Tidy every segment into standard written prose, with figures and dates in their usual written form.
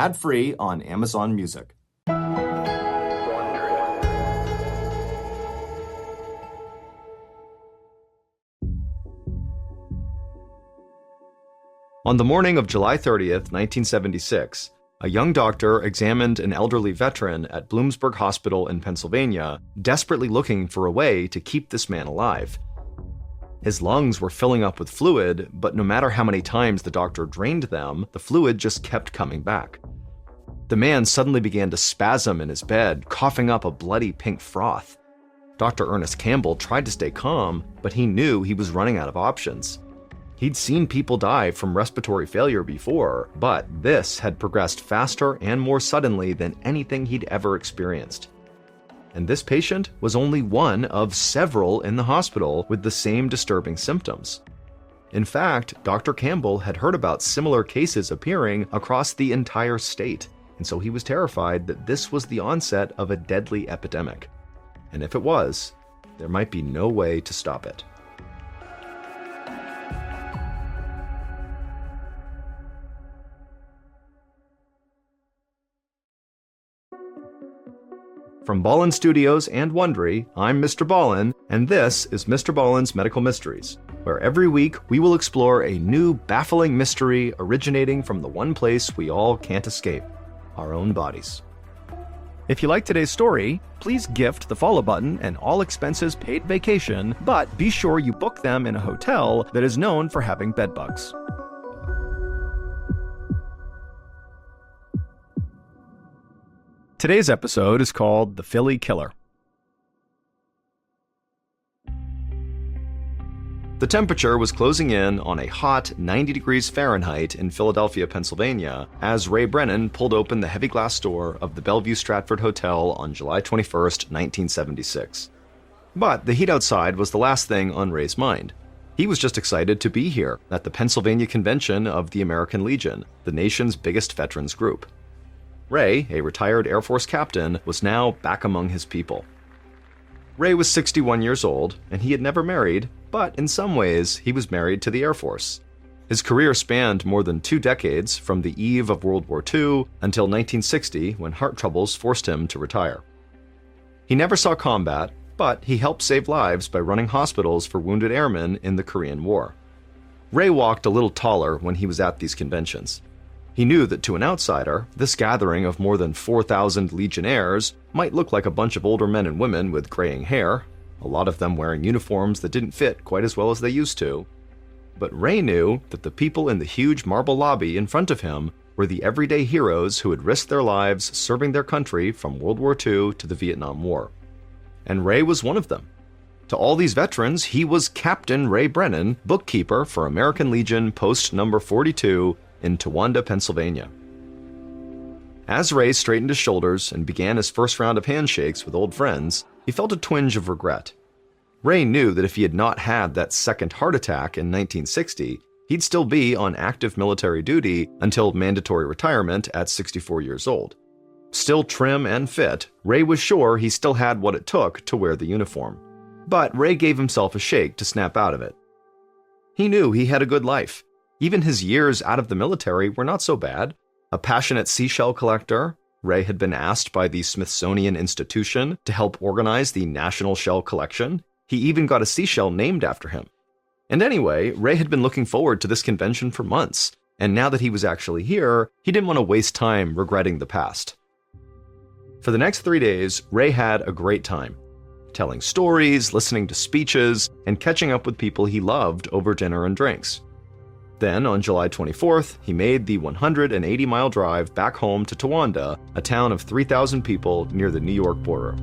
ad-free on Amazon Music. On the morning of July 30th, 1976, a young doctor examined an elderly veteran at Bloomsburg Hospital in Pennsylvania, desperately looking for a way to keep this man alive. His lungs were filling up with fluid, but no matter how many times the doctor drained them, the fluid just kept coming back. The man suddenly began to spasm in his bed, coughing up a bloody pink froth. Dr. Ernest Campbell tried to stay calm, but he knew he was running out of options. He'd seen people die from respiratory failure before, but this had progressed faster and more suddenly than anything he'd ever experienced. And this patient was only one of several in the hospital with the same disturbing symptoms. In fact, Dr. Campbell had heard about similar cases appearing across the entire state, and so he was terrified that this was the onset of a deadly epidemic. And if it was, there might be no way to stop it. From Ballen Studios and Wondery, I'm Mr. Ballen, and this is Mr. Ballen's Medical Mysteries, where every week we will explore a new baffling mystery originating from the one place we all can't escape, our own bodies. If you like today's story, please gift the follow button and all expenses paid vacation, but be sure you book them in a hotel that is known for having bedbugs. Today's episode is called The Philly Killer. The temperature was closing in on a hot 90 degrees Fahrenheit in Philadelphia, Pennsylvania, as Ray Brennan pulled open the heavy glass door of the Bellevue Stratford Hotel on July 21st, 1976. But the heat outside was the last thing on Ray's mind. He was just excited to be here at the Pennsylvania Convention of the American Legion, the nation's biggest veterans group. Ray, a retired Air Force captain, was now back among his people. Ray was 61 years old, and he had never married, but in some ways, he was married to the Air Force. His career spanned more than 2 decades, from the eve of World War II until 1960, when heart troubles forced him to retire. He never saw combat, but he helped save lives by running hospitals for wounded airmen in the Korean War. Ray walked a little taller when he was at these conventions. He knew that to an outsider, this gathering of more than 4,000 Legionnaires might look like a bunch of older men and women with graying hair, a lot of them wearing uniforms that didn't fit quite as well as they used to. But Ray knew that the people in the huge marble lobby in front of him were the everyday heroes who had risked their lives serving their country from World War II to the Vietnam War. And Ray was one of them. To all these veterans, he was Captain Ray Brennan, bookkeeper for American Legion Post Number 42, in Towanda, Pennsylvania. As Ray straightened his shoulders and began his first round of handshakes with old friends, he felt a twinge of regret. Ray knew that if he had not had that second heart attack in 1960, he'd still be on active military duty until mandatory retirement at 64 years old. Still trim and fit, Ray was sure he still had what it took to wear the uniform. But Ray gave himself a shake to snap out of it. He knew he had a good life. Even his years out of the military were not so bad. A passionate seashell collector, Ray had been asked by the Smithsonian Institution to help organize the National Shell Collection. He even got a seashell named after him. And anyway, Ray had been looking forward to this convention for months, and now that he was actually here, he didn't want to waste time regretting the past. For the next 3 days, Ray had a great time, telling stories, listening to speeches, and catching up with people he loved over dinner and drinks. Then, on July 24th, he made the 180-mile drive back home to Towanda, a town of 3,000 people near the New York border.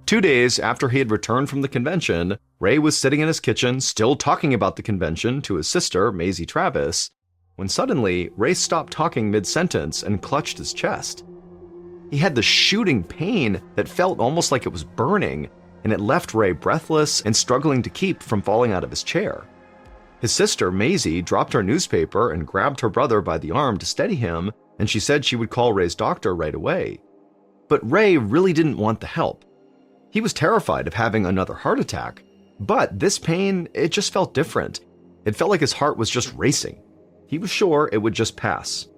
2 days after he had returned from the convention, Ray was sitting in his kitchen, still talking about the convention to his sister, Maisie Travis, when suddenly, Ray stopped talking mid-sentence and clutched his chest. He had the shooting pain that felt almost like it was burning, and it left Ray breathless and struggling to keep from falling out of his chair. His sister, Maisie, dropped her newspaper and grabbed her brother by the arm to steady him, and she said she would call Ray's doctor right away. But Ray really didn't want the help. He was terrified of having another heart attack, but this pain, it just felt different. It felt like his heart was just racing. He was sure it would just pass.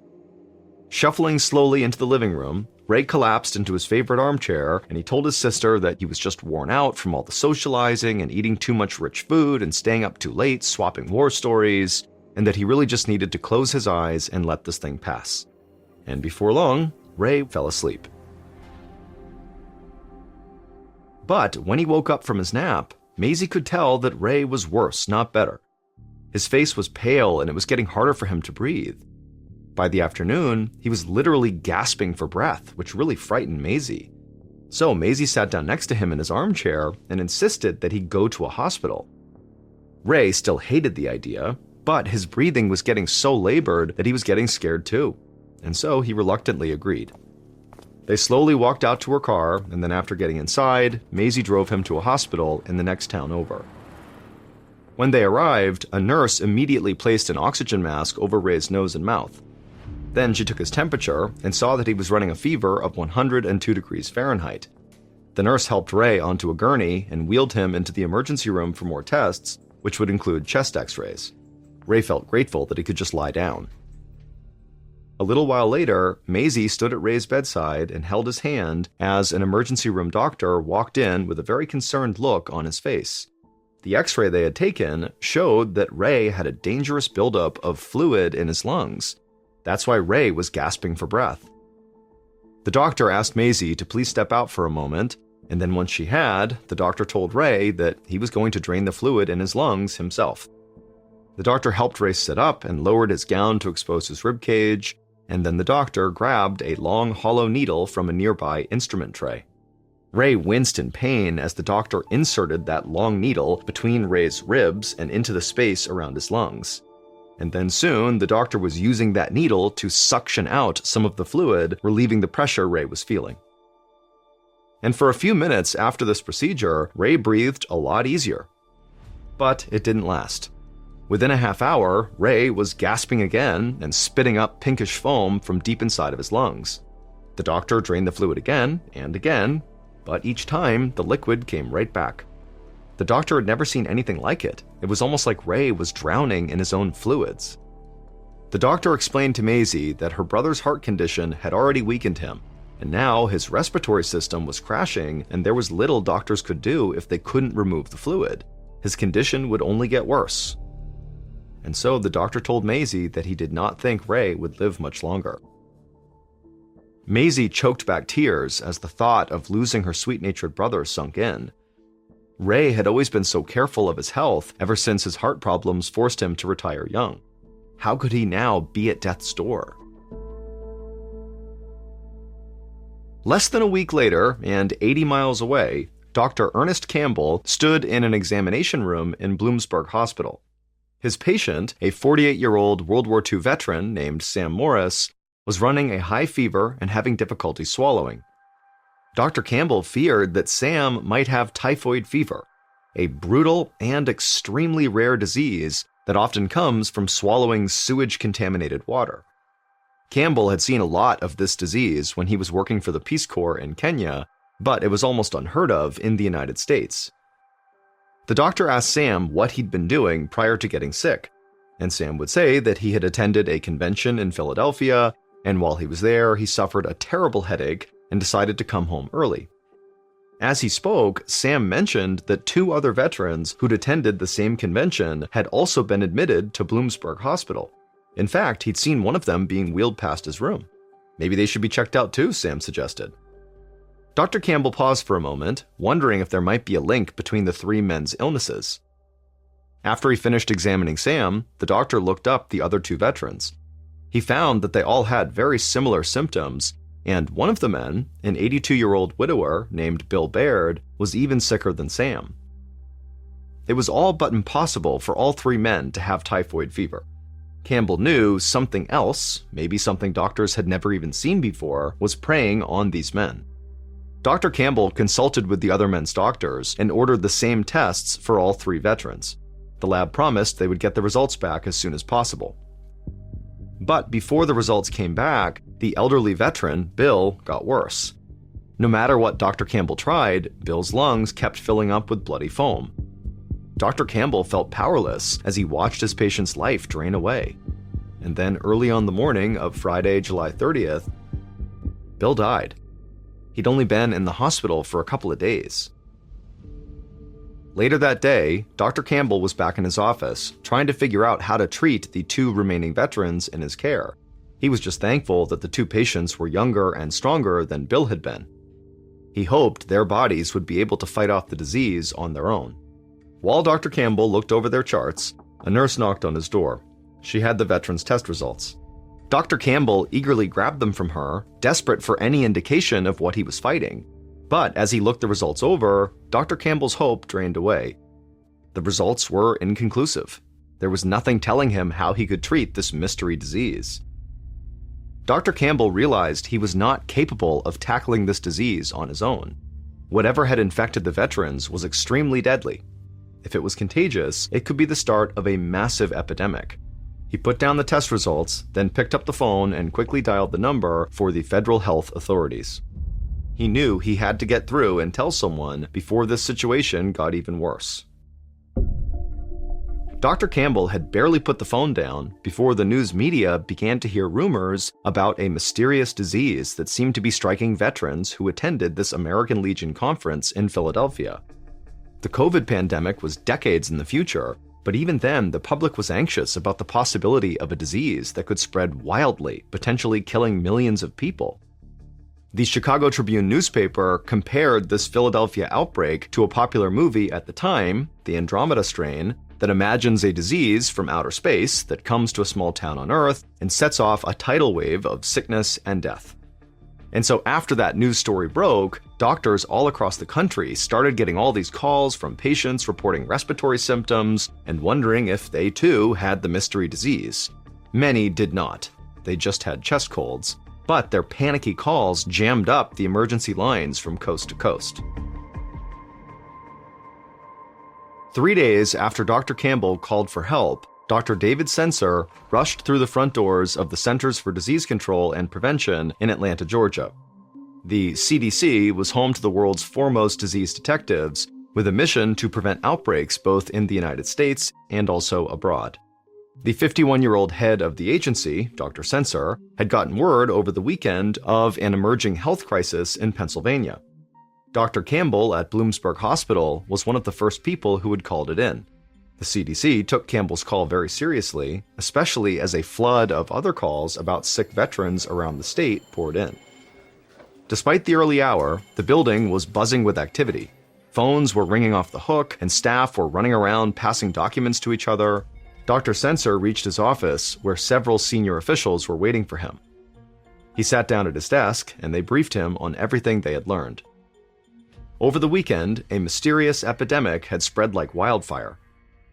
Shuffling slowly into the living room, Ray collapsed into his favorite armchair, and he told his sister that he was just worn out from all the socializing and eating too much rich food and staying up too late swapping war stories, and that he really just needed to close his eyes and let this thing pass. And before long, Ray fell asleep. But when he woke up from his nap, Maisie could tell that Ray was worse, not better. His face was pale and it was getting harder for him to breathe. By the afternoon, he was literally gasping for breath, which really frightened Maisie. So Maisie sat down next to him in his armchair and insisted that he go to a hospital. Ray still hated the idea, but his breathing was getting so labored that he was getting scared too, and so he reluctantly agreed. They slowly walked out to her car, and then after getting inside, Maisie drove him to a hospital in the next town over. When they arrived, a nurse immediately placed an oxygen mask over Ray's nose and mouth. Then she took his temperature and saw that he was running a fever of 102 degrees Fahrenheit. The nurse helped Ray onto a gurney and wheeled him into the emergency room for more tests, which would include chest x-rays. Ray felt grateful that he could just lie down. A little while later, Maisie stood at Ray's bedside and held his hand as an emergency room doctor walked in with a very concerned look on his face. The x-ray they had taken showed that Ray had a dangerous buildup of fluid in his lungs. That's why Ray was gasping for breath. The doctor asked Maisie to please step out for a moment, and then once she had, the doctor told Ray that he was going to drain the fluid in his lungs himself. The doctor helped Ray sit up and lowered his gown to expose his ribcage, and then the doctor grabbed a long hollow needle from a nearby instrument tray. Ray winced in pain as the doctor inserted that long needle between Ray's ribs and into the space around his lungs. And then soon, the doctor was using that needle to suction out some of the fluid, relieving the pressure Ray was feeling. And for a few minutes after this procedure, Ray breathed a lot easier. But it didn't last. Within a half hour, Ray was gasping again and spitting up pinkish foam from deep inside of his lungs. The doctor drained the fluid again and again, but each time the liquid came right back. The doctor had never seen anything like it. It was almost like Ray was drowning in his own fluids. The doctor explained to Maisie that her brother's heart condition had already weakened him, and now his respiratory system was crashing and there was little doctors could do if they couldn't remove the fluid. His condition would only get worse. And so the doctor told Maisie that he did not think Ray would live much longer. Maisie choked back tears as the thought of losing her sweet-natured brother sunk in. Ray had always been so careful of his health ever since his heart problems forced him to retire young. How could he now be at death's door? Less than a week later, and 80 miles away, Dr. Ernest Campbell stood in an examination room in Bloomsburg Hospital. His patient, a 48-year-old World War II veteran named Sam Morris, was running a high fever and having difficulty swallowing. Dr. Campbell feared that Sam might have typhoid fever, a brutal and extremely rare disease that often comes from swallowing sewage-contaminated water. Campbell had seen a lot of this disease when he was working for the Peace Corps in Kenya, but it was almost unheard of in the United States. The doctor asked Sam what he'd been doing prior to getting sick, and Sam would say that he had attended a convention in Philadelphia, and while he was there, he suffered a terrible headache and decided to come home early. As he spoke, Sam mentioned that 2 other veterans who'd attended the same convention had also been admitted to Bloomsburg Hospital. In fact, he'd seen one of them being wheeled past his room. Maybe they should be checked out too, Sam suggested. Dr. Campbell paused for a moment, wondering if there might be a link between the 3 men's illnesses. After he finished examining Sam, the doctor looked up the other 2 veterans. He found that they all had very similar symptoms, and one of the men, an 82-year-old widower named Bill Baird, was even sicker than Sam. It was all but impossible for all 3 men to have typhoid fever. Campbell knew something else, maybe something doctors had never even seen before, was preying on these men. Dr. Campbell consulted with the other men's doctors and ordered the same tests for all 3 veterans. The lab promised they would get the results back as soon as possible. But before the results came back, the elderly veteran, Bill, got worse. No matter what Dr. Campbell tried, Bill's lungs kept filling up with bloody foam. Dr. Campbell felt powerless as he watched his patient's life drain away. and then early on the morning of Friday, July 30th, Bill died. He'd only been in the hospital for a couple of days. Later that day, Dr. Campbell was back in his office, trying to figure out how to treat the 2 remaining veterans in his care. He was just thankful that the 2 patients were younger and stronger than Bill had been. He hoped their bodies would be able to fight off the disease on their own. While Dr. Campbell looked over their charts, a nurse knocked on his door. She had the veterans' test results. Dr. Campbell eagerly grabbed them from her, desperate for any indication of what he was fighting. But as he looked the results over, Dr. Campbell's hope drained away. The results were inconclusive. There was nothing telling him how he could treat this mystery disease. Dr. Campbell realized he was not capable of tackling this disease on his own. Whatever had infected the veterans was extremely deadly. If it was contagious, it could be the start of a massive epidemic. He put down the test results, then picked up the phone and quickly dialed the number for the federal health authorities. He knew he had to get through and tell someone before this situation got even worse. Dr. Campbell had barely put the phone down before the news media began to hear rumors about a mysterious disease that seemed to be striking veterans who attended this American Legion conference in Philadelphia. The COVID pandemic was decades in the future, but even then the public was anxious about the possibility of a disease that could spread wildly, potentially killing millions of people. The Chicago Tribune newspaper compared this Philadelphia outbreak to a popular movie at the time, The Andromeda Strain, that imagines a disease from outer space that comes to a small town on Earth and sets off a tidal wave of sickness and death. And so after that news story broke, doctors all across the country started getting all these calls from patients reporting respiratory symptoms and wondering if they too had the mystery disease. Many did not. They just had chest colds, but their panicky calls jammed up the emergency lines from coast to coast. 3 days after Dr. Campbell called for help, Dr. David Sensor rushed through the front doors of the Centers for Disease Control and Prevention in Atlanta, Georgia. The CDC was home to the world's foremost disease detectives, with a mission to prevent outbreaks both in the United States and also abroad. The 51-year-old head of the agency, Dr. Sensor, had gotten word over the weekend of an emerging health crisis in Pennsylvania. Dr. Campbell at Bloomsburg Hospital was one of the first people who had called it in. The CDC took Campbell's call very seriously, especially as a flood of other calls about sick veterans around the state poured in. Despite the early hour, the building was buzzing with activity. Phones were ringing off the hook, and staff were running around passing documents to each other. Dr. Sensor reached his office, where several senior officials were waiting for him. He sat down at his desk, and they briefed him on everything they had learned. Over the weekend, a mysterious epidemic had spread like wildfire.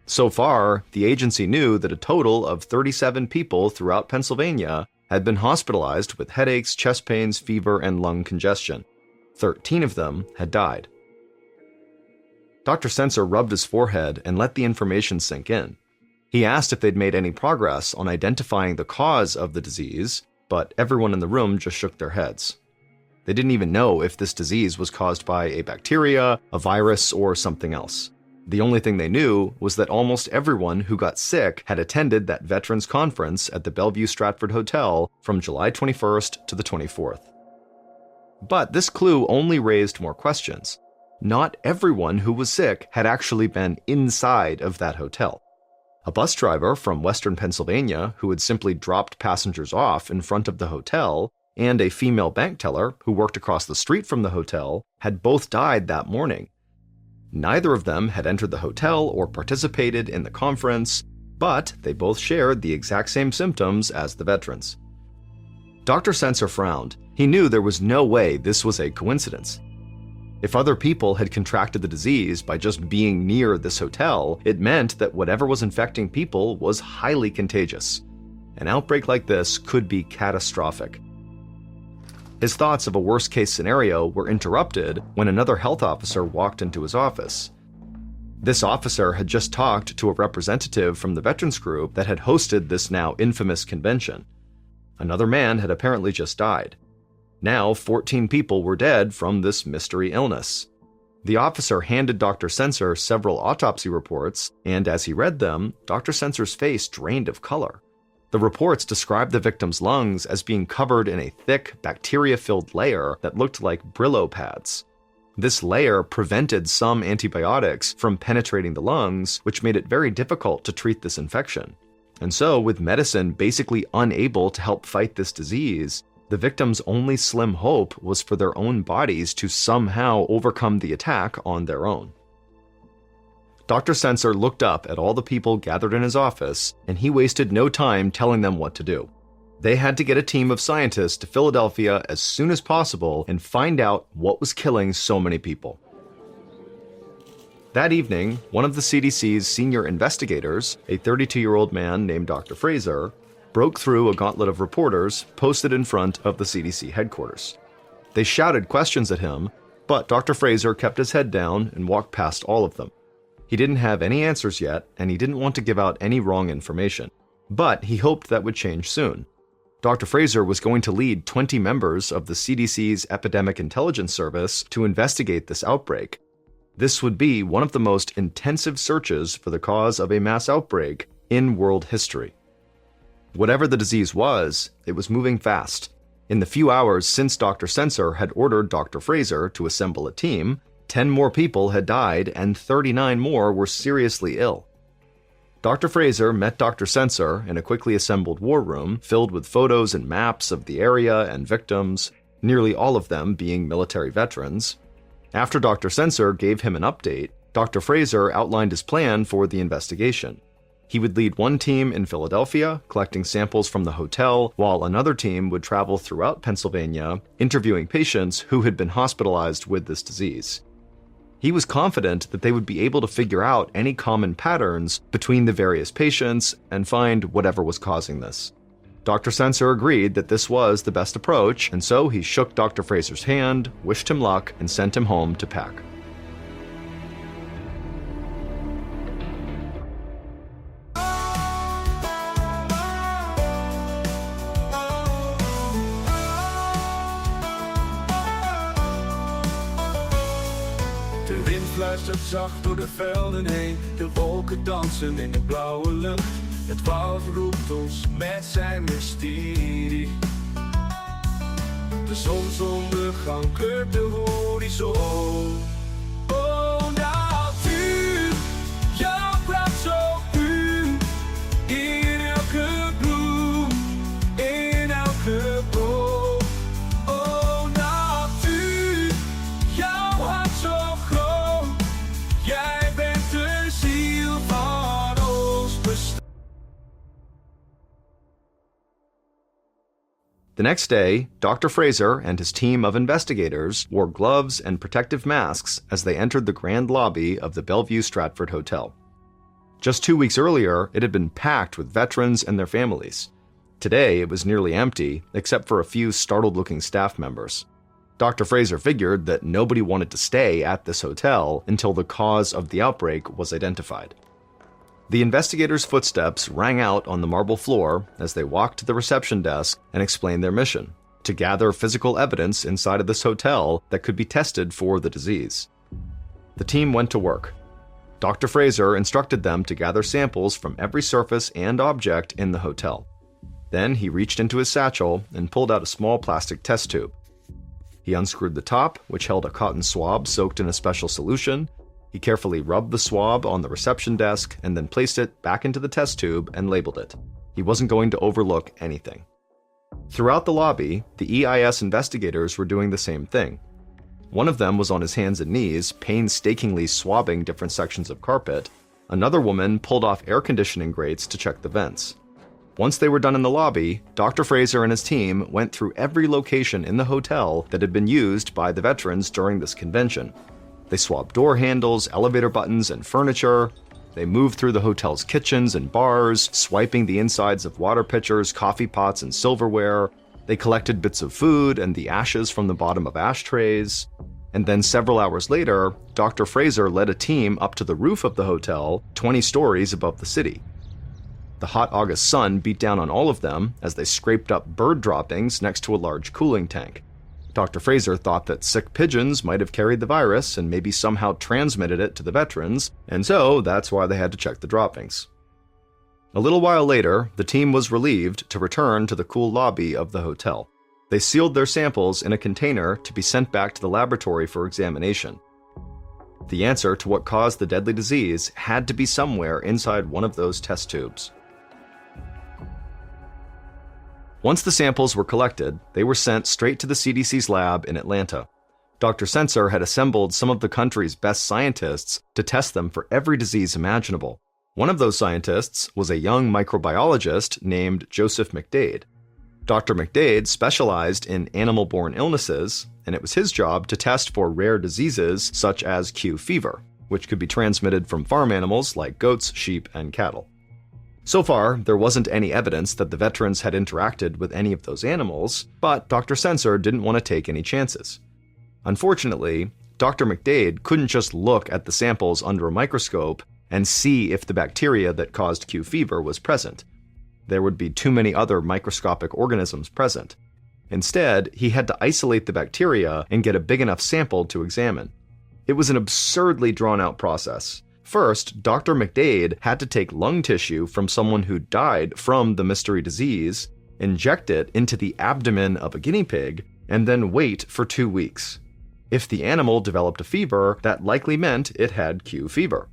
So far, the agency knew that a total of 37 people throughout Pennsylvania had been hospitalized with headaches, chest pains, fever, and lung congestion. 13 of them had died. Dr. Sensor rubbed his forehead and let the information sink in. He asked if they'd made any progress on identifying the cause of the disease, but everyone in the room just shook their heads. They didn't even know if this disease was caused by a bacteria, a virus, or something else. The only thing they knew was that almost everyone who got sick had attended that veterans conference at the Bellevue Stratford Hotel from July 21st to the 24th. But this clue only raised more questions. Not everyone who was sick had actually been inside of that hotel. A bus driver from Western Pennsylvania who had simply dropped passengers off in front of the hotel and a female bank teller who worked across the street from the hotel had both died that morning. Neither of them had entered the hotel or participated in the conference, but they both shared the exact same symptoms as the veterans. Dr. Sensor frowned. He knew there was no way this was a coincidence. If other people had contracted the disease by just being near this hotel, it meant that whatever was infecting people was highly contagious. An outbreak like this could be catastrophic. His thoughts of a worst-case scenario were interrupted when another health officer walked into his office. This officer had just talked to a representative from the veterans group that had hosted this now infamous convention. Another man had apparently just died. Now 14 people were dead from this mystery illness. The officer handed Dr. Sensor several autopsy reports, and as he read them, Dr. Sensor's face drained of color. The reports described the victims' lungs as being covered in a thick, bacteria-filled layer that looked like Brillo pads. This layer prevented some antibiotics from penetrating the lungs, which made it very difficult to treat this infection. And so, with medicine basically unable to help fight this disease, the victims' only slim hope was for their own bodies to somehow overcome the attack on their own. Dr. Sensor looked up at all the people gathered in his office, and he wasted no time telling them what to do. They had to get a team of scientists to Philadelphia as soon as possible and find out what was killing so many people. That evening, one of the CDC's senior investigators, a 32-year-old man named Dr. Fraser, broke through a gauntlet of reporters posted in front of the CDC headquarters. They shouted questions at him, but Dr. Fraser kept his head down and walked past all of them. He didn't have any answers yet, and he didn't want to give out any wrong information, but he hoped that would change soon. Dr. Fraser was going to lead 20 members of the CDC's Epidemic Intelligence Service to investigate this outbreak. This would be one of the most intensive searches for the cause of a mass outbreak in world history. Whatever the disease was, it was moving fast. In the few hours since Dr. Sensor had ordered Dr. Fraser to assemble a team, 10 more people had died and 39 more were seriously ill. Dr. Fraser met Dr. Sensor in a quickly assembled war room filled with photos and maps of the area and victims, nearly all of them being military veterans. After Dr. Sensor gave him an update, Dr. Fraser outlined his plan for the investigation. He would lead one team in Philadelphia, collecting samples from the hotel, while another team would travel throughout Pennsylvania, interviewing patients who had been hospitalized with this disease. He was confident that they would be able to figure out any common patterns between the various patients and find whatever was causing this. Dr. Sensor agreed that this was the best approach, and so he shook Dr. Fraser's hand, wished him luck, and sent him home to pack. De wind fluistert zacht door de velden heen. De wolken dansen in de blauwe lucht. Het woud roept ons met zijn mysterie. De zonsondergang kleurt de horizon. Oh, natuur, jouw praat zo puur. In elke bloem, in elke boom. Oh, natuur, jouw hart zo groot. Jij bent de ziel van ons bestaan. The next day, Dr. Fraser and his team of investigators wore gloves and protective masks as they entered the grand lobby of the Bellevue Stratford Hotel. Just 2 weeks earlier, it had been packed with veterans and their families. Today, it was nearly empty, except for a few startled-looking staff members. Dr. Fraser figured that nobody wanted to stay at this hotel until the cause of the outbreak was identified. The investigators' footsteps rang out on the marble floor as they walked to the reception desk and explained their mission: to gather physical evidence inside of this hotel that could be tested for the disease. The team went to work. Dr. Fraser instructed them to gather samples from every surface and object in the hotel. Then he reached into his satchel and pulled out a small plastic test tube. He unscrewed the top, which held a cotton swab soaked in a special solution. He carefully rubbed the swab on the reception desk and then placed it back into the test tube and labeled it. He wasn't going to overlook anything. Throughout the lobby, the EIS investigators were doing the same thing. One of them was on his hands and knees, painstakingly swabbing different sections of carpet. Another woman pulled off air conditioning grates to check the vents. Once they were done in the lobby, Dr. Fraser and his team went through every location in the hotel that had been used by the veterans during this convention. They swabbed door handles, elevator buttons, and furniture. They moved through the hotel's kitchens and bars, swiping the insides of water pitchers, coffee pots, and silverware. They collected bits of food and the ashes from the bottom of ashtrays. And then several hours later, Dr. Fraser led a team up to the roof of the hotel, 20 stories above the city. The hot August sun beat down on all of them as they scraped up bird droppings next to a large cooling tank. Dr. Fraser thought that sick pigeons might have carried the virus and maybe somehow transmitted it to the veterans, and so that's why they had to check the droppings. A little while later, the team was relieved to return to the cool lobby of the hotel. They sealed their samples in a container to be sent back to the laboratory for examination. The answer to what caused the deadly disease had to be somewhere inside one of those test tubes. Once the samples were collected, they were sent straight to the CDC's lab in Atlanta. Dr. Sensor had assembled some of the country's best scientists to test them for every disease imaginable. One of those scientists was a young microbiologist named Joseph McDade. Dr. McDade specialized in animal-borne illnesses, and it was his job to test for rare diseases such as Q fever, which could be transmitted from farm animals like goats, sheep, and cattle. So far, there wasn't any evidence that the veterans had interacted with any of those animals, but Dr. Sensor didn't want to take any chances. Unfortunately, Dr. McDade couldn't just look at the samples under a microscope and see if the bacteria that caused Q fever was present. There would be too many other microscopic organisms present. Instead, he had to isolate the bacteria and get a big enough sample to examine. It was an absurdly drawn-out process. First, Dr. McDade had to take lung tissue from someone who died from the mystery disease, inject it into the abdomen of a guinea pig, and then wait for 2 weeks. If the animal developed a fever, that likely meant it had Q fever.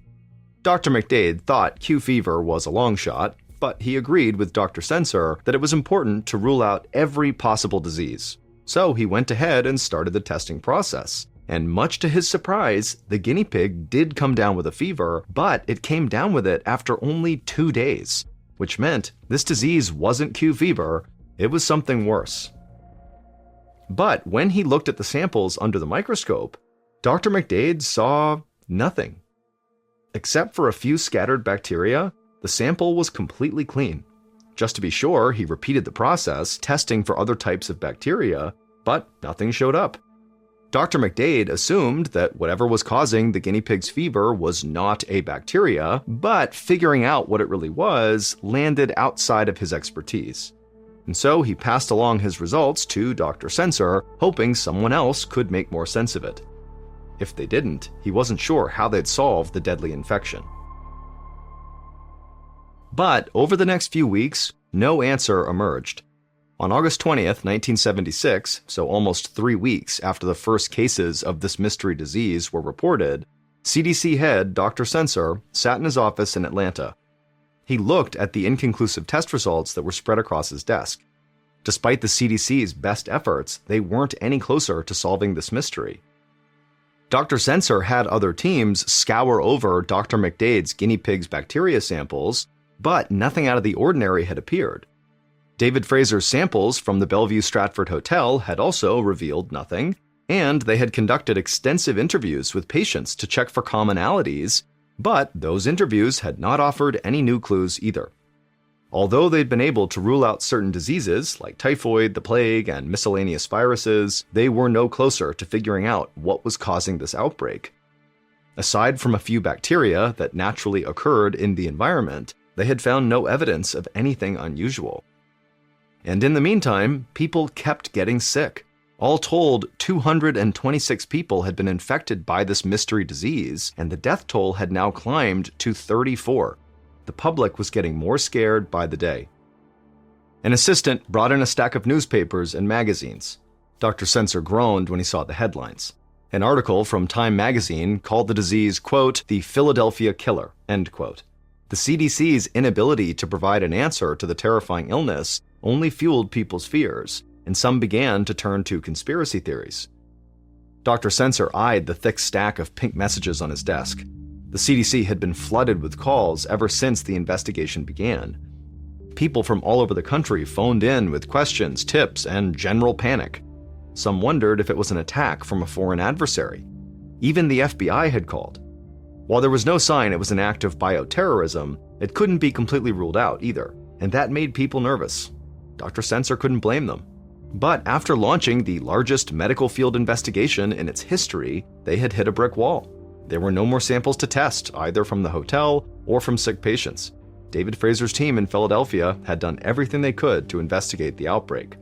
Dr. McDade thought Q fever was a long shot, but he agreed with Dr. Sensor that it was important to rule out every possible disease. So he went ahead and started the testing process. And much to his surprise, the guinea pig did come down with a fever, but it came down with it after only 2 days, which meant this disease wasn't Q fever, it was something worse. But when he looked at the samples under the microscope, Dr. McDade saw nothing. Except for a few scattered bacteria, the sample was completely clean. Just to be sure, he repeated the process, testing for other types of bacteria, but nothing showed up. Dr. McDade assumed that whatever was causing the guinea pig's fever was not a bacteria, but figuring out what it really was landed outside of his expertise. And so he passed along his results to Dr. Sensor, hoping someone else could make more sense of it. If they didn't, he wasn't sure how they'd solve the deadly infection. But over the next few weeks, no answer emerged. On August 20th, 1976, so almost 3 weeks after the first cases of this mystery disease were reported, CDC head Dr. Sensor sat in his office in Atlanta. He looked at the inconclusive test results that were spread across his desk. Despite the CDC's best efforts, they weren't any closer to solving this mystery. Dr. Sensor had other teams scour over Dr. McDade's guinea pig's bacteria samples, but nothing out of the ordinary had appeared. David Fraser's samples from the Bellevue Stratford Hotel had also revealed nothing, and they had conducted extensive interviews with patients to check for commonalities, but those interviews had not offered any new clues either. Although they'd been able to rule out certain diseases like typhoid, the plague, and miscellaneous viruses, they were no closer to figuring out what was causing this outbreak. Aside from a few bacteria that naturally occurred in the environment, they had found no evidence of anything unusual. And in the meantime, people kept getting sick. All told, 226 people had been infected by this mystery disease, and the death toll had now climbed to 34. The public was getting more scared by the day. An assistant brought in a stack of newspapers and magazines. Dr. Sensor groaned when he saw the headlines. An article from Time magazine called the disease, quote, "the Philadelphia killer," end quote. The CDC's inability to provide an answer to the terrifying illness only fueled people's fears, and some began to turn to conspiracy theories. Dr. Sensor eyed the thick stack of pink messages on his desk. The CDC had been flooded with calls ever since the investigation began. People from all over the country phoned in with questions, tips, and general panic. Some wondered if it was an attack from a foreign adversary. Even the FBI had called. While there was no sign it was an act of bioterrorism, it couldn't be completely ruled out either, and that made people nervous. Dr. Sensor couldn't blame them. But after launching the largest medical field investigation in its history, they had hit a brick wall. There were no more samples to test, either from the hotel or from sick patients. David Fraser's team in Philadelphia had done everything they could to investigate the outbreak.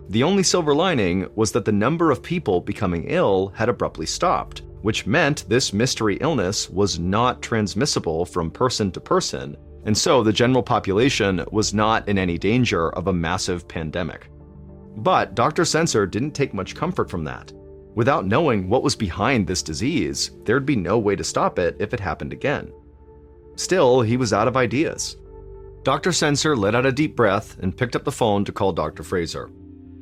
The only silver lining was that the number of people becoming ill had abruptly stopped, which meant this mystery illness was not transmissible from person to person, and so the general population was not in any danger of a massive pandemic. But Dr. Sensor didn't take much comfort from that. Without knowing what was behind this disease, there'd be no way to stop it if it happened again. Still, he was out of ideas. Dr. Sensor let out a deep breath and picked up the phone to call Dr. Fraser.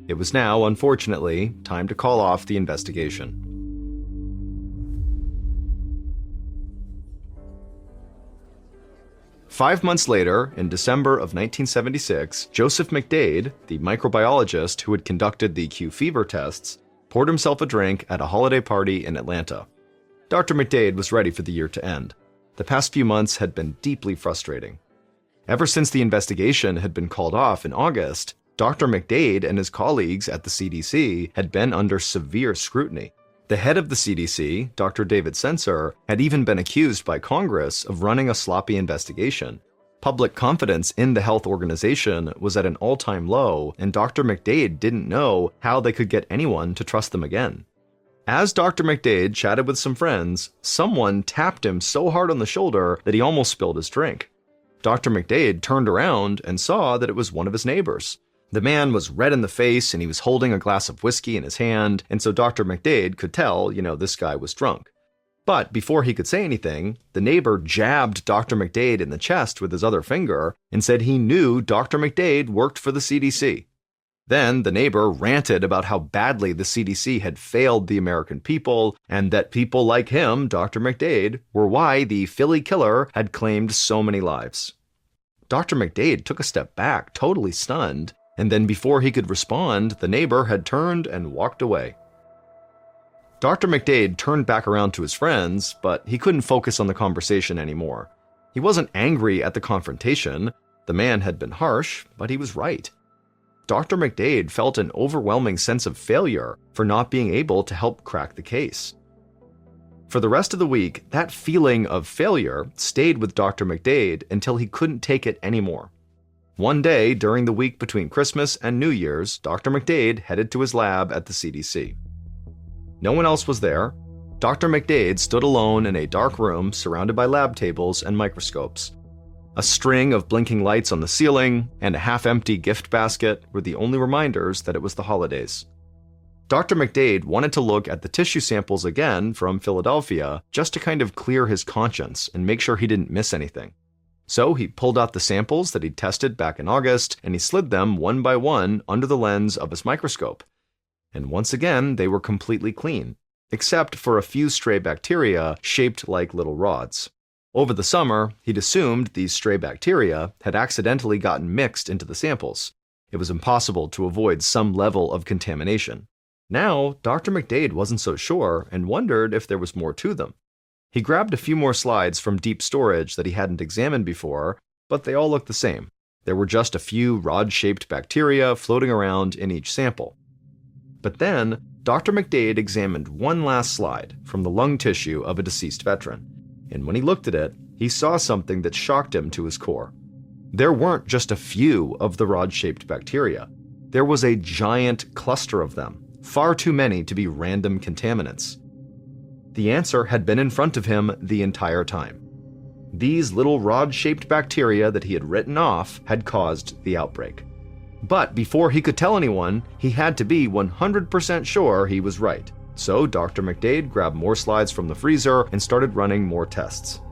It was now, unfortunately, time to call off the investigation. Five months later, in December of 1976, Joseph McDade, the microbiologist who had conducted the Q fever tests, poured himself a drink at a holiday party in Atlanta. Dr. McDade was ready for the year to end. The past few months had been deeply frustrating. Ever since the investigation had been called off in August, Dr. McDade and his colleagues at the CDC had been under severe scrutiny. The head of the CDC, Dr. David Sensor, had even been accused by Congress of running a sloppy investigation. Public confidence in the health organization was at an all-time low, and Dr. McDade didn't know how they could get anyone to trust them again. As Dr. McDade chatted with some friends, someone tapped him so hard on the shoulder that he almost spilled his drink. Dr. McDade turned around and saw that it was one of his neighbors. The man was red in the face and he was holding a glass of whiskey in his hand, and so Dr. McDade could tell, this guy was drunk. But before he could say anything, the neighbor jabbed Dr. McDade in the chest with his other finger and said he knew Dr. McDade worked for the CDC. Then the neighbor ranted about how badly the CDC had failed the American people, and that people like him, Dr. McDade, were why the Philly killer had claimed so many lives. Dr. McDade took a step back, totally stunned, and then before he could respond, the neighbor had turned and walked away. Dr. McDade turned back around to his friends, but he couldn't focus on the conversation anymore. He wasn't angry at the confrontation. The man had been harsh, but he was right. Dr. McDade felt an overwhelming sense of failure for not being able to help crack the case. For the rest of the week, that feeling of failure stayed with Dr. McDade until he couldn't take it anymore. One day during the week between Christmas and New Year's, Dr. McDade headed to his lab at the CDC. No one else was there. Dr. McDade stood alone in a dark room surrounded by lab tables and microscopes. A string of blinking lights on the ceiling and a half-empty gift basket were the only reminders that it was the holidays. Dr. McDade wanted to look at the tissue samples again from Philadelphia just to kind of clear his conscience and make sure he didn't miss anything. So he pulled out the samples that he'd tested back in August and he slid them one by one under the lens of his microscope. And once again, they were completely clean, except for a few stray bacteria shaped like little rods. Over the summer, he'd assumed these stray bacteria had accidentally gotten mixed into the samples. It was impossible to avoid some level of contamination. Now, Dr. McDade wasn't so sure and wondered if there was more to them. He grabbed a few more slides from deep storage that he hadn't examined before, but they all looked the same. There were just a few rod-shaped bacteria floating around in each sample. But then, Dr. McDade examined one last slide from the lung tissue of a deceased veteran, and when he looked at it, he saw something that shocked him to his core. There weren't just a few of the rod-shaped bacteria. There was a giant cluster of them, far too many to be random contaminants. The answer had been in front of him the entire time. These little rod-shaped bacteria that he had written off had caused the outbreak. But before he could tell anyone, he had to be 100% sure he was right. So Dr. McDade grabbed more slides from the freezer and started running more tests.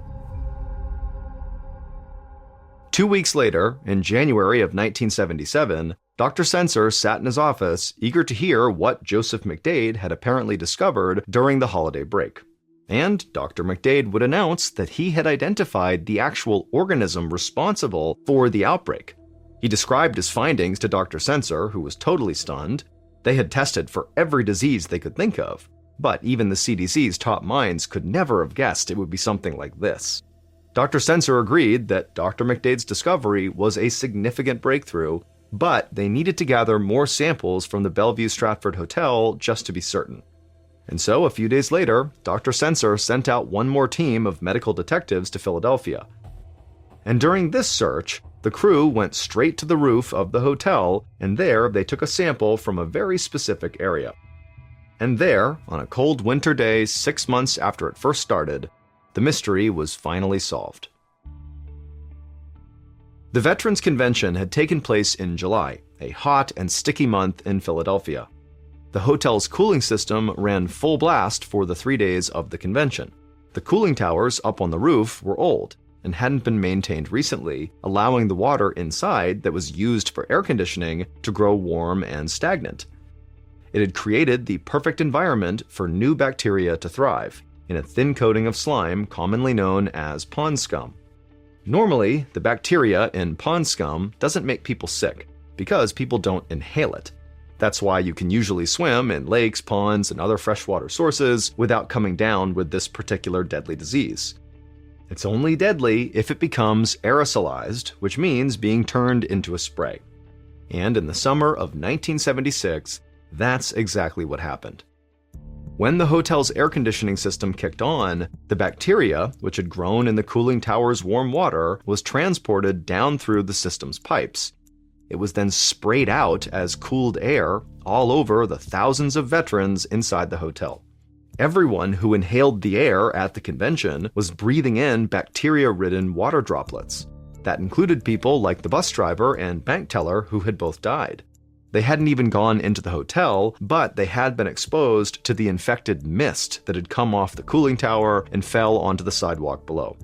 2 weeks later, in January of 1977, Dr. Sensor sat in his office, eager to hear what Joseph McDade had apparently discovered during the holiday break. And Dr. McDade would announce that he had identified the actual organism responsible for the outbreak. He described his findings to Dr. Sensor, who was totally stunned. They had tested for every disease they could think of, but even the CDC's top minds could never have guessed it would be something like this. Dr. Sensor agreed that Dr. McDade's discovery was a significant breakthrough, but they needed to gather more samples from the Bellevue Stratford Hotel just to be certain. And so, a few days later, Dr. Sensor sent out one more team of medical detectives to Philadelphia. And during this search, the crew went straight to the roof of the hotel, and there they took a sample from a very specific area. And there, on a cold winter day 6 months after it first started, the mystery was finally solved. The Veterans Convention had taken place in July, a hot and sticky month in Philadelphia. The hotel's cooling system ran full blast for the 3 days of the convention. The cooling towers up on the roof were old and hadn't been maintained recently, allowing the water inside that was used for air conditioning to grow warm and stagnant. It had created the perfect environment for new bacteria to thrive, in a thin coating of slime commonly known as pond scum. Normally, the bacteria in pond scum doesn't make people sick, because people don't inhale it. That's why you can usually swim in lakes, ponds, and other freshwater sources without coming down with this particular deadly disease. It's only deadly if it becomes aerosolized, which means being turned into a spray. And in the summer of 1976, that's exactly what happened. When the hotel's air conditioning system kicked on, the bacteria, which had grown in the cooling tower's warm water, was transported down through the system's pipes. It was then sprayed out as cooled air all over the thousands of veterans inside the hotel. Everyone who inhaled the air at the convention was breathing in bacteria-ridden water droplets. That included people like the bus driver and bank teller who had both died. They hadn't even gone into the hotel, but they had been exposed to the infected mist that had come off the cooling tower and fell onto the sidewalk below.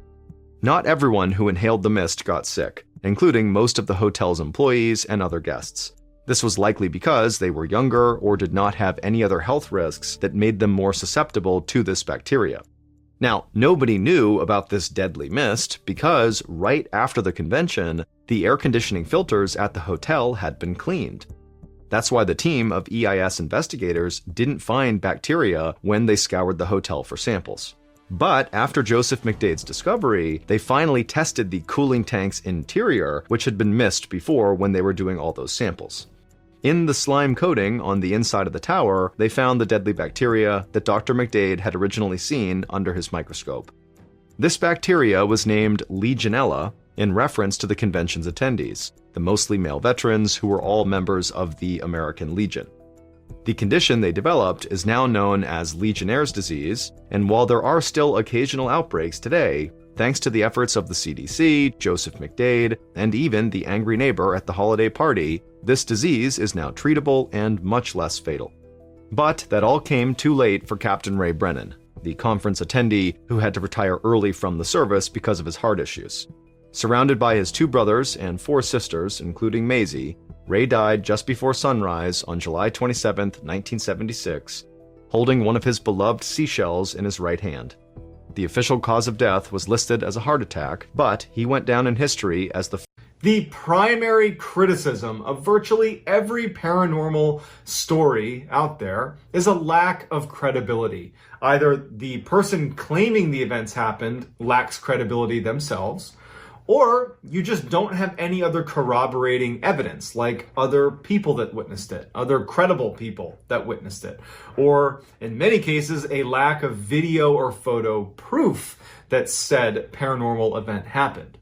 Not everyone who inhaled the mist got sick, including most of the hotel's employees and other guests. This was likely because they were younger or did not have any other health risks that made them more susceptible to this bacteria. Now, nobody knew about this deadly mist because right after the convention, the air conditioning filters at the hotel had been cleaned. That's why the team of EIS investigators didn't find bacteria when they scoured the hotel for samples. But after Joseph McDade's discovery, they finally tested the cooling tank's interior, which had been missed before when they were doing all those samples. In the slime coating on the inside of the tower, they found the deadly bacteria that Dr. McDade had originally seen under his microscope. This bacteria was named Legionella in reference to the convention's attendees, the mostly male veterans who were all members of the American Legion. The condition they developed is now known as Legionnaire's disease, and while there are still occasional outbreaks today, thanks to the efforts of the CDC, Joseph McDade, and even the angry neighbor at the holiday party, this disease is now treatable and much less fatal. But that all came too late for Captain Ray Brennan, the conference attendee who had to retire early from the service because of his heart issues. Surrounded by his 2 brothers and 4 sisters, including Maisie, Ray died just before sunrise on July 27, 1976, holding one of his beloved seashells in his right hand. The official cause of death was listed as a heart attack, but he went down in history as the primary criticism of virtually every paranormal story out there is a lack of credibility. Either the person claiming the events happened lacks credibility themselves, or you just don't have any other corroborating evidence, like other people that witnessed it, other credible people that witnessed it, or in many cases, a lack of video or photo proof that said paranormal event happened.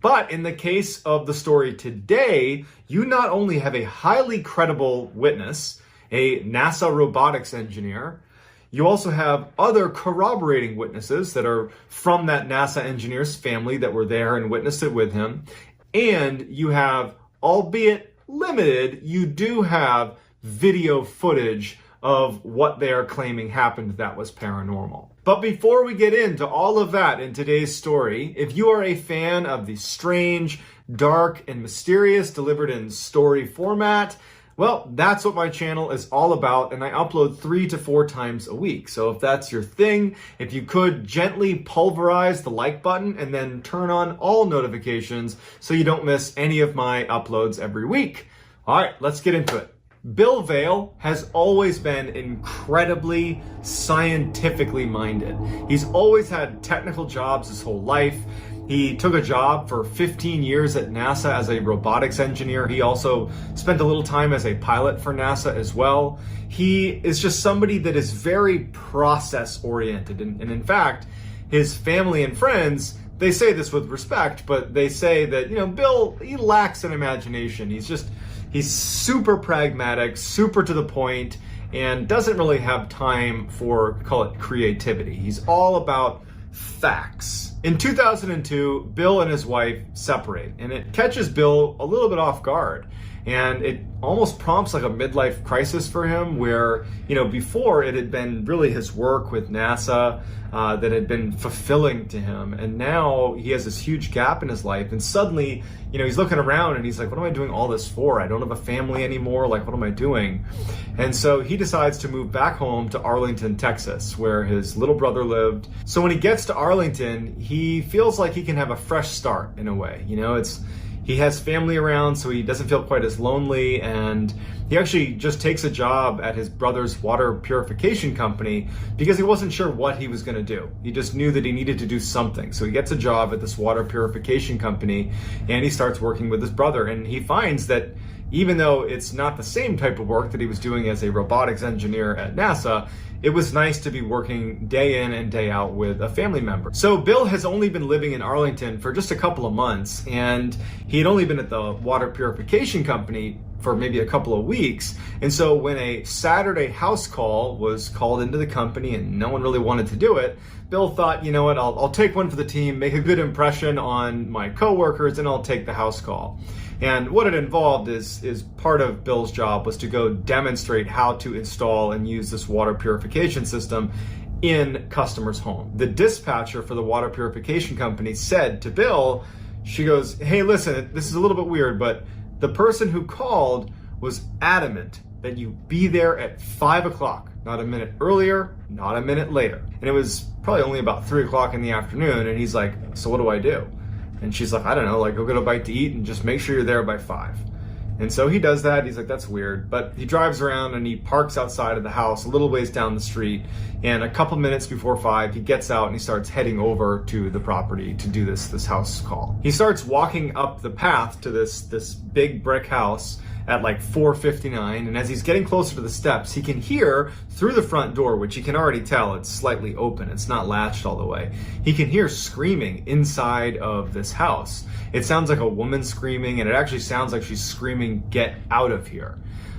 But in the case of the story today, you not only have a highly credible witness, a NASA robotics engineer, you also have other corroborating witnesses that are from that NASA engineer's family that were there and witnessed it with him. And you have, albeit limited, you do have video footage of what they are claiming happened that was paranormal. But before we get into all of that in today's story, if you are a fan of the strange, dark, and mysterious delivered in story format, well, that's what my channel is all about, and I upload 3 to 4 times a week. So if that's your thing, if you could gently pulverize the like button and then turn on all notifications so you don't miss any of my uploads every week. All right, let's get into it. Bill Vail has always been incredibly scientifically minded. He's always had technical jobs his whole life. He took a job for 15 years at NASA as a robotics engineer. He also spent a little time as a pilot for NASA as well. He is just somebody that is very process-oriented. And in fact, his family and friends, they say this with respect, but they say that, Bill, he lacks an imagination. He's super pragmatic, super to the point, and doesn't really have time for, call it, creativity. He's all about facts. In 2002, Bill and his wife separate, and it catches Bill a little bit off guard. And it almost prompts like a midlife crisis for him where, before it had been really his work with NASA that had been fulfilling to him. And now he has this huge gap in his life. And suddenly, he's looking around and he's like, what am I doing all this for? I don't have a family anymore. Like, what am I doing? And so he decides to move back home to Arlington, Texas, where his little brother lived. So when he gets to Arlington, he feels like he can have a fresh start in a way. He has family around, so he doesn't feel quite as lonely, and he actually just takes a job at his brother's water purification company because he wasn't sure what he was going to do. He just knew that he needed to do something. So he gets a job at this water purification company, and he starts working with his brother, and he finds that even though it's not the same type of work that he was doing as a robotics engineer at NASA, it was nice to be working day in and day out with a family member. So Bill has only been living in Arlington for just a couple of months, and he had only been at the water purification company for maybe a couple of weeks. And so when a Saturday house call was called into the company and no one really wanted to do it, Bill thought, you know what, I'll take one for the team, make a good impression on my coworkers, and I'll take the house call. And what it involved is part of Bill's job was to go demonstrate how to install and use this water purification system in customers' home. The dispatcher for the water purification company said to Bill, she goes, hey, listen, this is a little bit weird, but the person who called was adamant that you be there at 5 o'clock, not a minute earlier, not a minute later. And it was probably only about 3 o'clock in the afternoon. And he's like, so what do I do? And she's like, I don't know, like go get a bite to eat and just make sure you're there by 5. And so he does that. He's like, that's weird. But he drives around and he parks outside of the house a little ways down the street. And a couple minutes before 5, he gets out and he starts heading over to the property to do this house call. He starts walking up the path to this big brick house at like 4:59, and as he's getting closer to the steps, he can hear through the front door, which he can already tell it's slightly open, it's not latched all the way. He can hear screaming inside of this house. It sounds like a woman screaming, and it actually sounds like she's screaming, get out of here.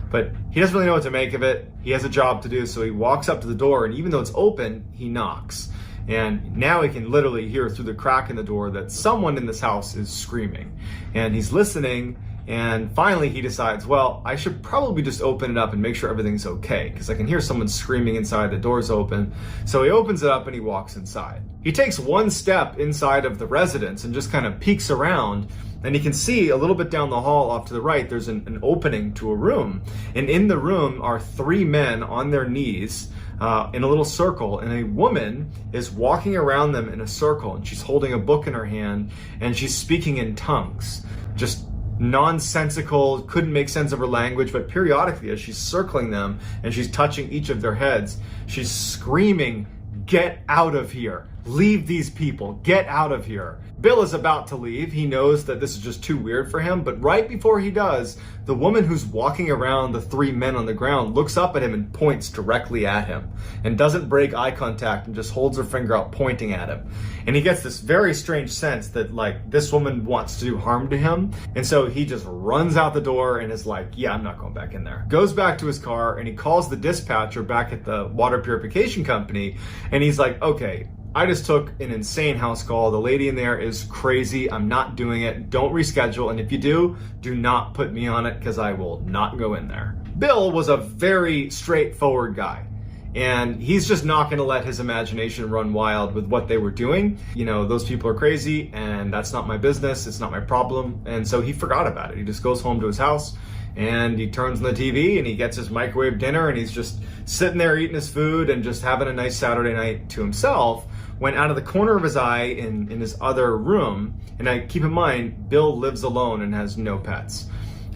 But he doesn't really know what to make of it. He has a job to do, so he walks up to the door, and even though it's open, he knocks. And now he can literally hear through the crack in the door that someone in this house is screaming. And he's listening, and finally he decides, well, I should probably just open it up and make sure everything's okay, because I can hear someone screaming inside, the door's open. So he opens it up and he walks inside. He takes one step inside of the residence and just kind of peeks around, and he can see a little bit down the hall off to the right, there's an opening to a room. And in the room are 3 men on their knees in a little circle, and a woman is walking around them in a circle, and she's holding a book in her hand, and she's speaking in tongues. Just nonsensical, couldn't make sense of her language, but periodically as she's circling them and she's touching each of their heads, she's screaming, get out of here. Leave these people. Get out of here. Bill is about to leave. He knows that this is just too weird for him, but right before he does, the woman who's walking around the 3 men on the ground looks up at him and points directly at him and doesn't break eye contact and just holds her finger out pointing at him. And he gets this very strange sense that like this woman wants to do harm to him. And so he just runs out the door and is like, yeah, I'm not going back in there. Goes back to his car and he calls the dispatcher back at the water purification company. And he's like, okay, I just took an insane house call. The lady in there is crazy. I'm not doing it. Don't reschedule. And if you do not put me on it because I will not go in there. Bill was a very straightforward guy. And he's just not going to let his imagination run wild with what they were doing. You know, those people are crazy and that's not my business. It's not my problem. And so he forgot about it. He just goes home to his house and he turns on the TV and he gets his microwave dinner and he's just sitting there eating his food and just having a nice Saturday night to himself, when out of the corner of his eye in his other room, and I keep in mind, Bill lives alone and has no pets.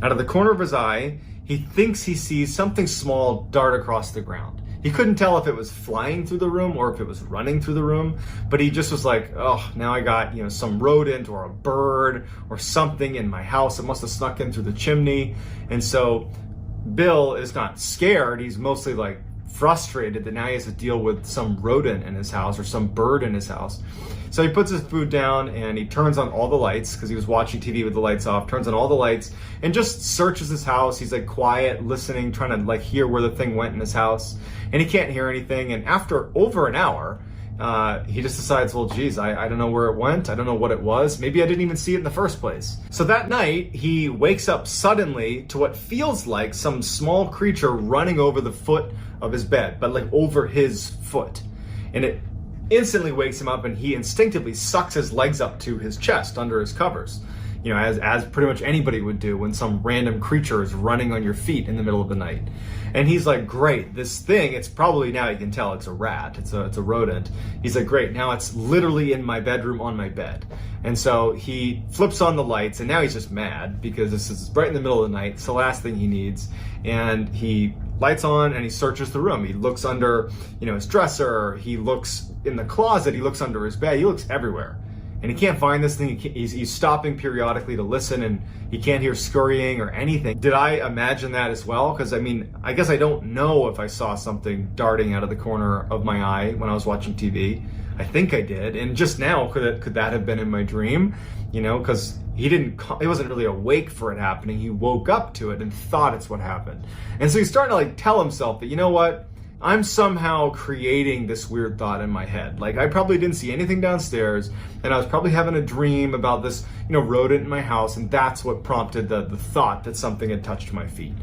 Out of the corner of his eye, he thinks he sees something small dart across the ground. He couldn't tell if it was flying through the room or if it was running through the room, but he just was like, oh, now I got, some rodent or a bird or something in my house. It must have snuck in through the chimney. And so Bill is not scared. He's mostly like frustrated that now he has to deal with some rodent in his house or some bird in his house. So he puts his food down and he turns on all the lights because he was watching TV with the lights off, turns on all the lights and just searches his house. He's like quiet, listening, trying to like hear where the thing went in his house, and he can't hear anything. And after over an hour, he just decides, well, geez, I don't know where it went. I don't know what it was. Maybe I didn't even see it in the first place. So that night, he wakes up suddenly to what feels like some small creature running over the foot of his bed, but like over his foot. And it instantly wakes him up, and he instinctively sucks his legs up to his chest under his covers. You know, as pretty much anybody would do when some random creature is running on your feet in the middle of the night. And he's like, great, this thing, it's probably, now you can tell it's a rat, it's a rodent. He's like, great, now it's literally in my bedroom on my bed. And so he flips on the lights, and now he's just mad because this is right in the middle of the night. It's the last thing he needs. And he lights on and he searches the room. He looks under, his dresser, he looks in the closet, he looks under his bed, he looks everywhere. And he can't find this thing. He's stopping periodically to listen, and he can't hear scurrying or anything. Did I imagine that as well? Because I guess I don't know if I saw something darting out of the corner of my eye when I was watching TV. I think I did. And just now, could that have been in my dream? Because he wasn't really awake for it happening. He woke up to it and thought it's what happened. And so he's starting to tell himself that, you know what? I'm somehow creating this weird thought in my head. I probably didn't see anything downstairs, and I was probably having a dream about this, rodent in my house, and that's what prompted the thought that something had touched my feet.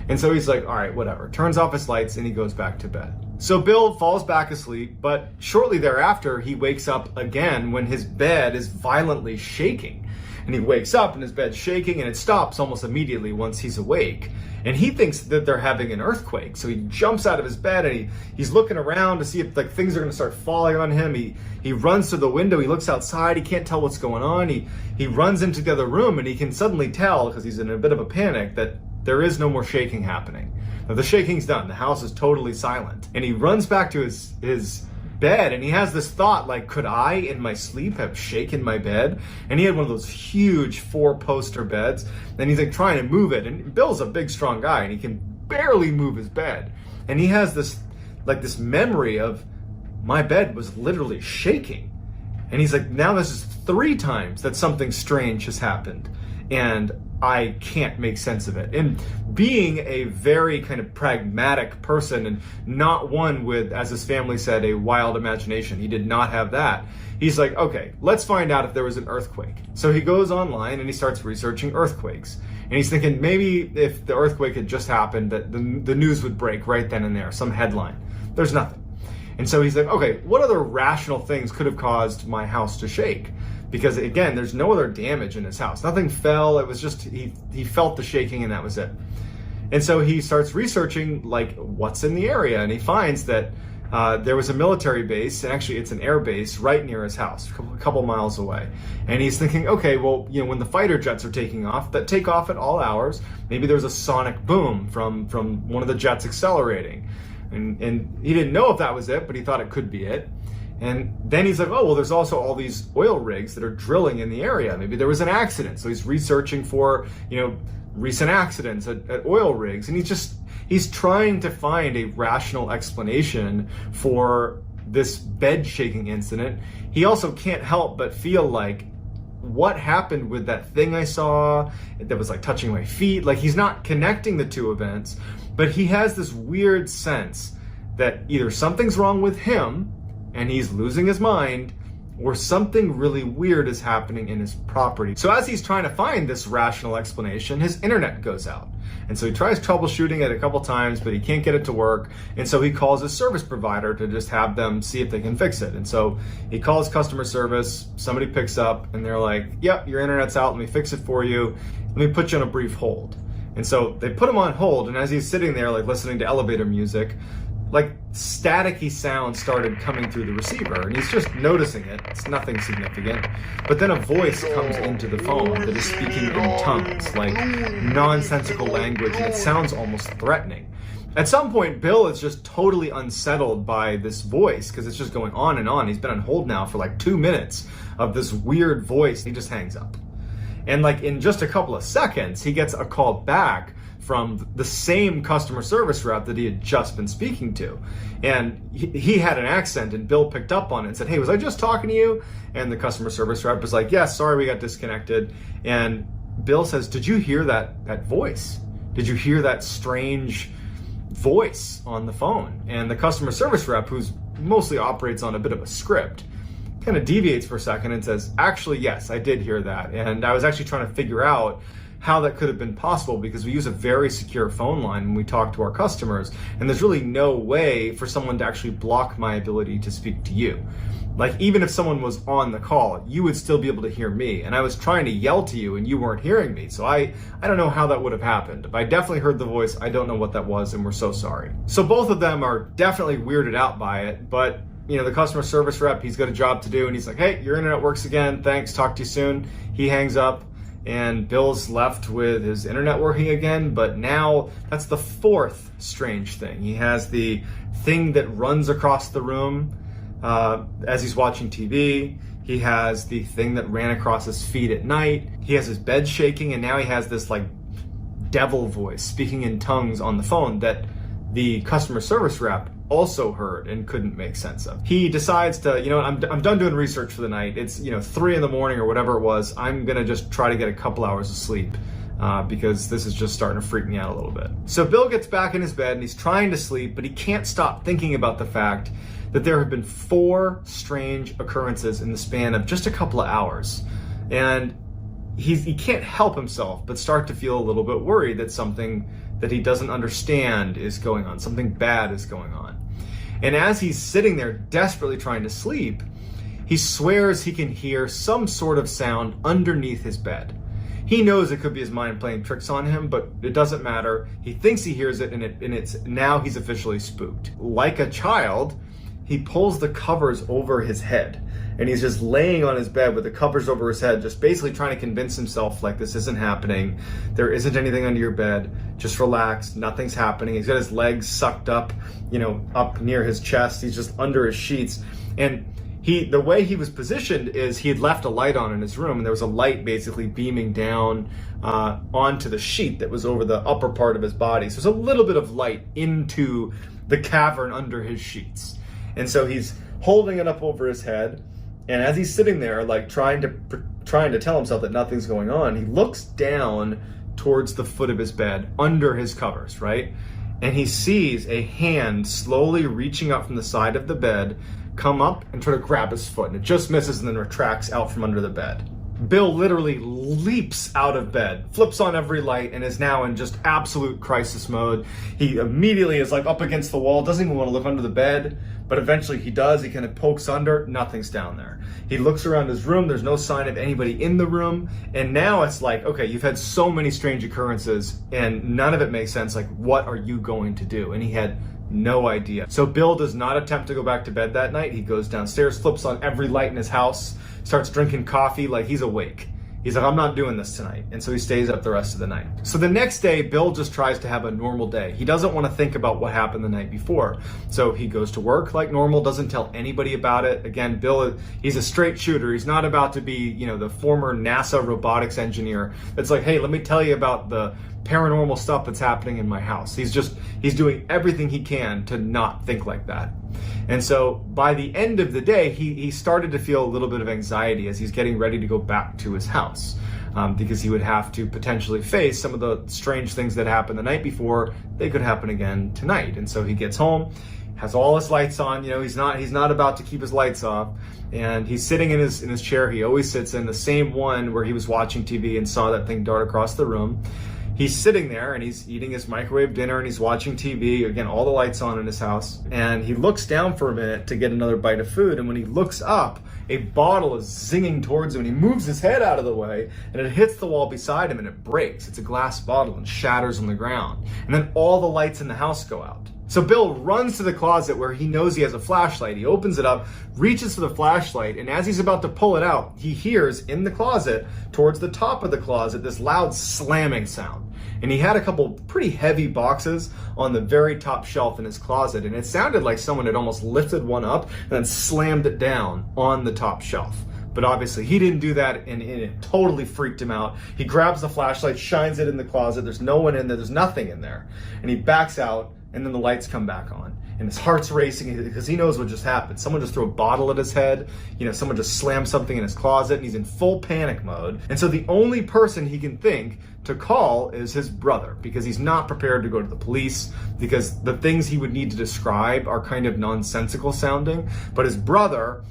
And so he's like, all right, whatever. Turns off his lights, and he goes back to bed. So Bill falls back asleep, but shortly thereafter, he wakes up again when his bed is violently shaking. And he wakes up and his bed's shaking, and it stops almost immediately once he's awake. And he thinks that they're having an earthquake. So he jumps out of his bed, and he's looking around to see if things are going to start falling on him. He runs to the window. He looks outside. He can't tell what's going on. He runs into the other room, and he can suddenly tell, because he's in a bit of a panic, that there is no more shaking happening. Now, the shaking's done. The house is totally silent. And he runs back to his bed, and he has this thought, could I in my sleep have shaken my bed? And he had one of those huge 4-poster beds, and he's trying to move it, and Bill's a big strong guy, and he can barely move his bed, and he has this memory of, my bed was literally shaking. And he's like, now this is 3 times that something strange has happened, and I can't make sense of it. And being a very kind of pragmatic person, and not one with, as his family said, a wild imagination, he did not have that. He's like, okay, let's find out if there was an earthquake. So he goes online and he starts researching earthquakes. And he's thinking maybe if the earthquake had just happened, that the news would break right then and there, some headline. There's nothing. And so he's like, okay, what other rational things could have caused my house to shake? Because again, there's no other damage in his house. Nothing fell. It was just, he felt the shaking, and that was it. And so he starts researching what's in the area, and he finds that there was a military base, and actually it's an air base right near his house, a couple miles away. And he's thinking, okay, well, when the fighter jets are taking off, that take off at all hours, maybe there's a sonic boom from one of the jets accelerating. And he didn't know if that was it, but he thought it could be it. And then he's like, oh, well, there's also all these oil rigs that are drilling in the area. Maybe there was an accident. So he's researching for, recent accidents at oil rigs. And he's trying to find a rational explanation for this bed shaking incident. He also can't help but feel like, what happened with that thing I saw that was touching my feet? He's not connecting the two events, but he has this weird sense that either something's wrong with him and he's losing his mind, or something really weird is happening in his property. So as he's trying to find this rational explanation, his internet goes out. And so he tries troubleshooting it a couple times, but he can't get it to work. And so he calls his service provider to just have them see if they can fix it. And so he calls customer service, somebody picks up, and they're like, yep, your internet's out, let me fix it for you. Let me put you on a brief hold. And so they put him on hold, and as he's sitting there listening to elevator music, staticky sound started coming through the receiver, and he's just noticing it. It's nothing significant. But then a voice comes into the phone that is speaking in tongues, nonsensical language, and it sounds almost threatening. At some point, Bill is just totally unsettled by this voice, because it's just going on and on. He's been on hold now for 2 minutes of this weird voice. He just hangs up. And in just a couple of seconds, he gets a call back from the same customer service rep that he had just been speaking to. And he had an accent, and Bill picked up on it and said, hey, was I just talking to you? And the customer service rep was like, yes, sorry, we got disconnected. And Bill says, did you hear that voice? Did you hear that strange voice on the phone? And the customer service rep, who's mostly operates on a bit of a script, kind of deviates for a second and says, actually, yes, I did hear that. And I was actually trying to figure out how that could have been possible, because we use a very secure phone line when we talk to our customers, and there's really no way for someone to actually block my ability to speak to you. Like, even if someone was on the call, you would still be able to hear me, and I was trying to yell to you and you weren't hearing me. So I don't know how that would have happened, but I definitely heard the voice. I don't know what that was, and we're so sorry. So both of them are definitely weirded out by it, but the customer service rep, he's got a job to do, and he's like, hey, your internet works again, thanks, talk to you soon. He hangs up, and Bill's left with his internet working again, but now that's the fourth strange thing. He has the thing that runs across the room as he's watching TV. He has the thing that ran across his feet at night. He has his bed shaking, and now he has this like devil voice speaking in tongues on the phone that the customer service rep also heard and couldn't make sense of. He decides to, I'm done doing research for the night. It's 3 a.m. or whatever it was. I'm gonna just try to get a couple hours of sleep because this is just starting to freak me out a little bit. So Bill gets back in his bed and he's trying to sleep, but he can't stop thinking about the fact that there have been 4 strange occurrences in the span of just a couple of hours. And he can't help himself but start to feel a little bit worried that something that he doesn't understand is going on, something bad is going on. And as he's sitting there desperately trying to sleep, he swears he can hear some sort of sound underneath his bed. He knows it could be his mind playing tricks on him, but it doesn't matter. He thinks he hears it, and it's now he's officially spooked. Like a child, he pulls the covers over his head, and he's just laying on his bed with the covers over his head, just basically trying to convince himself like this isn't happening. There isn't anything under your bed. Just relax. Nothing's happening. He's got his legs sucked up, up near his chest. He's just under his sheets. And the way he was positioned is he had left a light on in his room, and there was a light basically beaming down onto the sheet that was over the upper part of his body. So there's a little bit of light into the cavern under his sheets. And so he's holding it up over his head. And as he's sitting there, like trying to tell himself that nothing's going on, he looks down towards the foot of his bed, under his covers, right? And he sees a hand slowly reaching up from the side of the bed, come up and try to grab his foot. And it just misses and then retracts out from under the bed. Bill literally leaps out of bed, flips on every light, and is now in just absolute crisis mode. He immediately is like up against the wall, doesn't even want to live under the bed, but eventually he does. He kind of pokes under, nothing's down there. He looks around his room, there's no sign of anybody in the room, and now it's like, okay, you've had so many strange occurrences, and none of it makes sense. Like, what are you going to do? And he had no idea. So Bill does not attempt to go back to bed that night. He goes downstairs, flips on every light in his house, starts drinking coffee like he's awake. He's like, I'm not doing this tonight. And so he stays up the rest of the night. So the next day, Bill just tries to have a normal day. He doesn't want to think about what happened the night before. So he goes to work like normal, doesn't tell anybody about it. Again, Bill, he's a straight shooter. He's not about to be, the former NASA robotics engineer that's like, hey, let me tell you about the paranormal stuff that's happening in my house. He's doing everything he can to not think like that. And so by the end of the day, he started to feel a little bit of anxiety as he's getting ready to go back to his house, because he would have to potentially face some of the strange things that happened the night before. They could happen again tonight. And so he gets home, has all his lights on. He's not about to keep his lights off, and he's sitting in his chair he always sits in, the same one where he was watching TV and saw that thing dart across the room. He's sitting there and he's eating his microwave dinner and he's watching TV, again, all the lights on in his house. And he looks down for a minute to get another bite of food. And when he looks up, a bottle is zinging towards him and he moves his head out of the way and it hits the wall beside him and it breaks. It's a glass bottle and shatters on the ground. And then all the lights in the house go out. So Bill runs to the closet where he knows he has a flashlight. He opens it up, reaches for the flashlight, and as he's about to pull it out, he hears in the closet, towards the top of the closet, this loud slamming sound. And he had a couple pretty heavy boxes on the very top shelf in his closet, and it sounded like someone had almost lifted one up and then slammed it down on the top shelf. But obviously he didn't do that, and it totally freaked him out. He grabs the flashlight, shines it in the closet. There's no one in there. There's nothing in there. And he backs out, and then the lights come back on. and his heart's racing because he knows what just happened. Someone just threw a bottle at his head. Someone just slammed something in his closet, and he's in full panic mode. And so the only person he can think to call is his brother, because he's not prepared to go to the police, because the things he would need to describe are kind of nonsensical sounding. But his brother,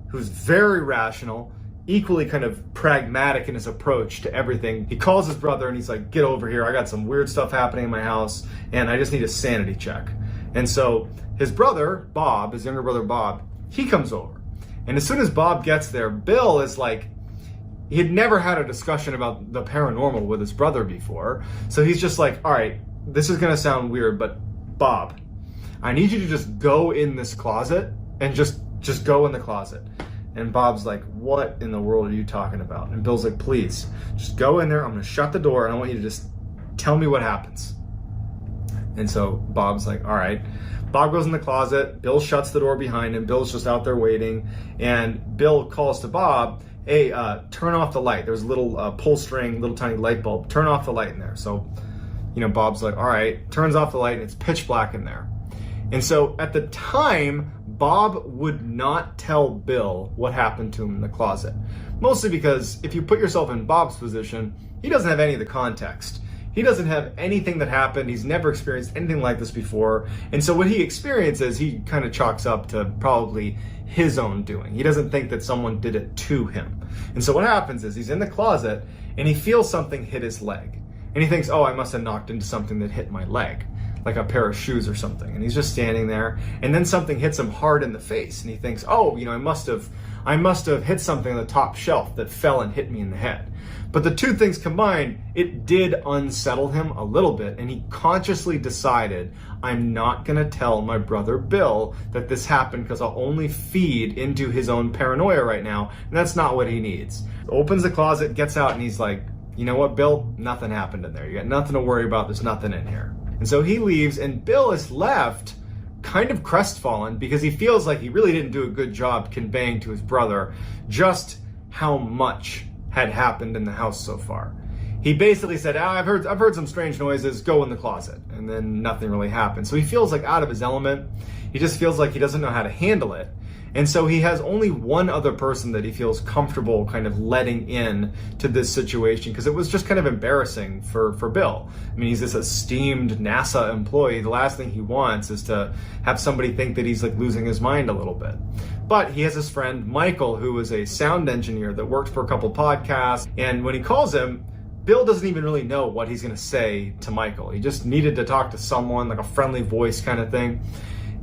who's very rational, equally kind of pragmatic in his approach to everything, he calls his brother and he's like, get over here, I got some weird stuff happening in my house and I just need a sanity check. And so his brother, Bob, his younger brother Bob, he comes over. And as soon as Bob gets there, Bill is like, he had never had a discussion about the paranormal with his brother before. So he's just like, all right, this is gonna sound weird, but Bob, I need you to just go in this closet and just go in the closet. And Bob's like, what in the world are you talking about? And Bill's like, please, just go in there. I'm gonna shut the door and I want you to just tell me what happens. And so Bob's like, all right. Bob goes in the closet. Bill shuts the door behind him. Bill's just out there waiting. And Bill calls to Bob, hey, turn off the light. There's a little pull string, little tiny light bulb. Turn off the light in there. So, Bob's like, all right, turns off the light and it's pitch black in there. And so at the time, Bob would not tell Bill what happened to him in the closet. Mostly because if you put yourself in Bob's position, he doesn't have any of the context. He doesn't have anything that happened. He's never experienced anything like this before. And so what he experiences, he kind of chalks up to probably his own doing. He doesn't think that someone did it to him. And so what happens is he's in the closet and he feels something hit his leg. And he thinks, oh, I must have knocked into something that hit my leg, like a pair of shoes or something. And he's just standing there, and then something hits him hard in the face, and he thinks, oh, I must have hit something on the top shelf that fell and hit me in the head. But the two things combined, it did unsettle him a little bit, and he consciously decided, I'm not gonna tell my brother Bill that this happened because I'll only feed into his own paranoia right now, and that's not what he needs. Opens the closet, gets out, and he's like, you know what, Bill? Nothing happened in there. You got nothing to worry about. There's nothing in here. And so he leaves, and Bill is left kind of crestfallen because he feels like he really didn't do a good job conveying to his brother just how much had happened in the house so far. He basically said, I've heard some strange noises, go in the closet. And then nothing really happened. So he feels like out of his element. He just feels like he doesn't know how to handle it. And so he has only one other person that he feels comfortable kind of letting in to this situation, because it was just kind of embarrassing for Bill. I mean, he's this esteemed NASA employee. The last thing he wants is to have somebody think that he's like losing his mind a little bit. But he has his friend Michael, who is a sound engineer that worked for a couple podcasts. And when he calls him, Bill doesn't even really know what he's going to say to Michael. He just needed to talk to someone, like a friendly voice kind of thing.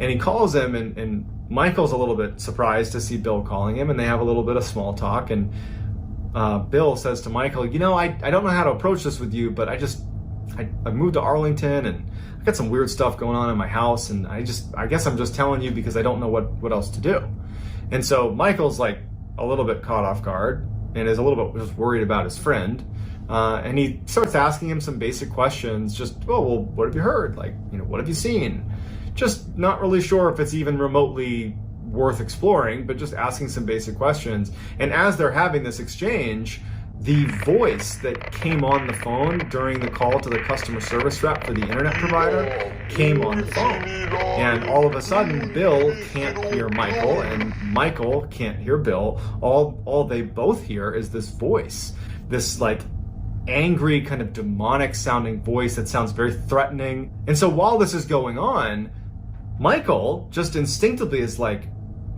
And he calls him, and Michael's a little bit surprised to see Bill calling him, and they have a little bit of small talk. And Bill says to Michael, I don't know how to approach this with you, but I moved to Arlington, and I got some weird stuff going on in my house, and I guess I'm just telling you because I don't know what else to do. And so Michael's like a little bit caught off guard and is a little bit just worried about his friend. And he starts asking him some basic questions, just, well, what have you heard? Like, what have you seen? Just not really sure if it's even remotely worth exploring, but just asking some basic questions. And as they're having this exchange, the voice that came on the phone during the call to the customer service rep for the internet provider came on the phone. And all of a sudden, Bill can't hear Michael, and Michael can't hear Bill. All they both hear is this voice, this like angry, kind of demonic sounding voice that sounds very threatening. And so while this is going on, Michael just instinctively is like,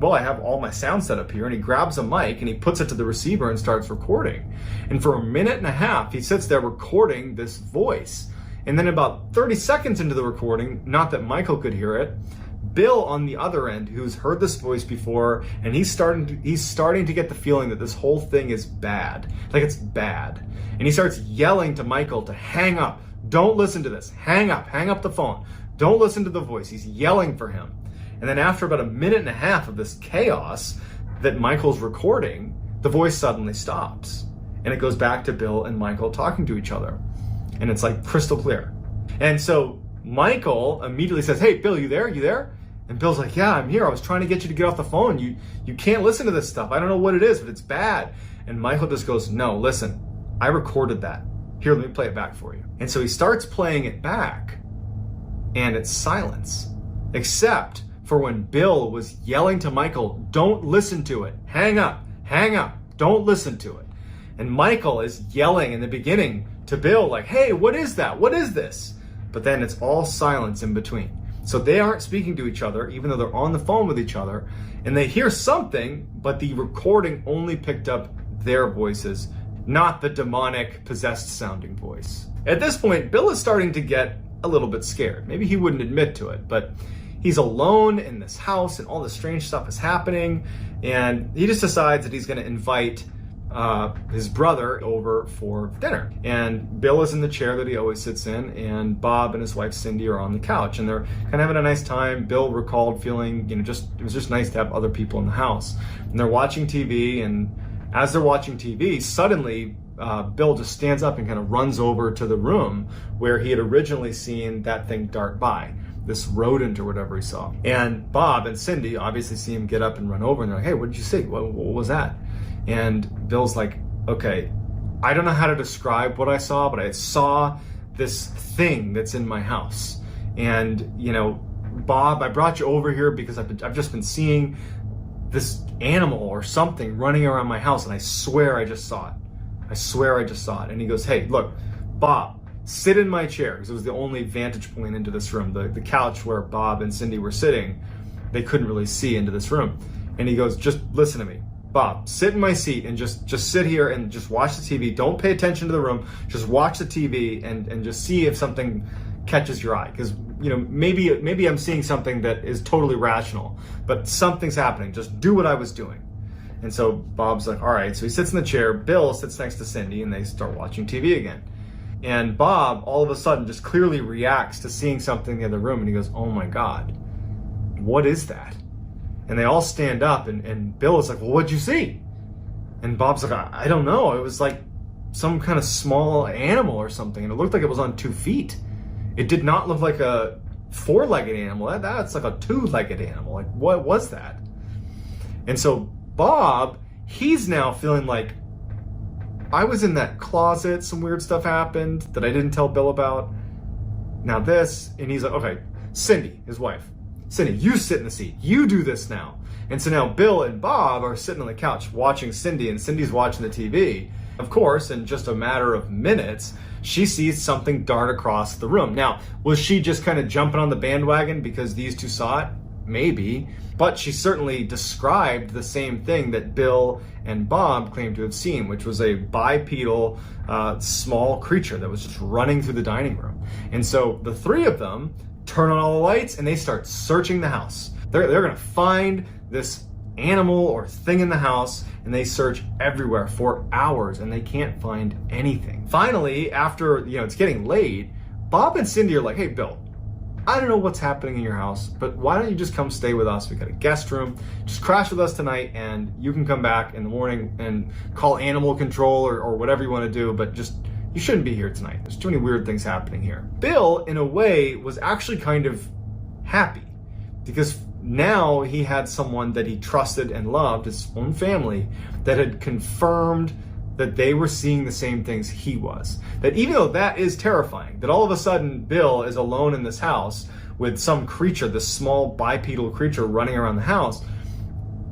well, I have all my sound set up here, and he grabs a mic and he puts it to the receiver and starts recording. And for a minute and a half, he sits there recording this voice. And then about 30 seconds into the recording, not that Michael could hear it, Bill on the other end, who's heard this voice before, and he's starting to get the feeling that this whole thing is bad. Like, it's bad. And he starts yelling to Michael to hang up. Don't listen to this. Hang up the phone. Don't listen to the voice. He's yelling for him. And then after about a minute and a half of this chaos that Michael's recording, the voice suddenly stops. And it goes back to Bill and Michael talking to each other. And it's like crystal clear. And so Michael immediately says, hey, Bill, you there? You there? And Bill's like, yeah, I'm here. I was trying to get you to get off the phone. You can't listen to this stuff. I don't know what it is, but it's bad. And Michael just goes, no, listen, I recorded that. Here, let me play it back for you. And so he starts playing it back, and it's silence. except for when Bill was yelling to Michael, don't listen to it, hang up, don't listen to it. And Michael is yelling in the beginning to Bill like, hey, what is that? What is this? But then it's all silence in between. So they aren't speaking to each other, even though they're on the phone with each other, and they hear something, but the recording only picked up their voices, not the demonic, possessed sounding voice. At this point, Bill is starting to get a little bit scared. Maybe he wouldn't admit to it, but he's alone in this house and all this strange stuff is happening, and he just decides that he's going to invite his brother over for dinner. And Bill is in the chair that he always sits in, and Bob and his wife Cindy are on the couch, and they're kind of having a nice time. Bill recalled feeling, it was just nice to have other people in the house. And they're watching TV, and as they're watching TV, suddenly Bill just stands up and kind of runs over to the room where he had originally seen that thing dart by, this rodent or whatever he saw. And Bob and Cindy obviously see him get up and run over, and they're like, hey, what did you see? What was that? And Bill's like, okay, I don't know how to describe what I saw, but I saw this thing that's in my house. And, Bob, I brought you over here because I've just been seeing this animal or something running around my house, and I swear I just saw it. I swear I just saw it. And he goes, hey, look, Bob, sit in my chair, because it was the only vantage point into this room. The couch where Bob and Cindy were sitting, they couldn't really see into this room. And he goes, just listen to me. Bob, sit in my seat and just sit here and just watch the TV. Don't pay attention to the room. Just watch the TV and just see if something catches your eye. Because, maybe I'm seeing something that is totally rational, but something's happening. Just do what I was doing. And so Bob's like, all right. So he sits in the chair. Bill sits next to Cindy, and they start watching TV again. And Bob, all of a sudden, just clearly reacts to seeing something in the other room. And he goes, oh my God, what is that? And they all stand up, and Bill is like, well, what'd you see? And Bob's like, I don't know. It was like some kind of small animal or something, and it looked like it was on 2 feet. It did not look like a 4-legged animal. That's like a 2-legged animal. Like, what was that? And so Bob, he's now feeling like, I was in that closet, some weird stuff happened that I didn't tell Bill about. Now this, and he's like, okay, Cindy, his wife, Cindy, you sit in the seat. You do this now. And so now Bill and Bob are sitting on the couch watching Cindy, and Cindy's watching the TV. Of course, in just a matter of minutes, she sees something dart across the room. Now, was she just kind of jumping on the bandwagon because these two saw it? Maybe. But she certainly described the same thing that Bill and Bob claimed to have seen, which was a bipedal, small creature that was just running through the dining room. And so the three of them turn on all the lights, and they start searching the house. They're going to find this animal or thing in the house, and they search everywhere for hours, and they can't find anything. Finally, after it's getting late, Bob and Cindy are like, hey, Bill, I don't know what's happening in your house, but why don't you just come stay with us? We got a guest room. Just crash with us tonight, and you can come back in the morning and call animal control or whatever you want to do, but you shouldn't be here tonight. There's too many weird things happening here. Bill, in a way, was actually kind of happy because now he had someone that he trusted and loved, his own family, that had confirmed that they were seeing the same things he was. That even though that is terrifying, that all of a sudden Bill is alone in this house with some creature, this small bipedal creature running around the house,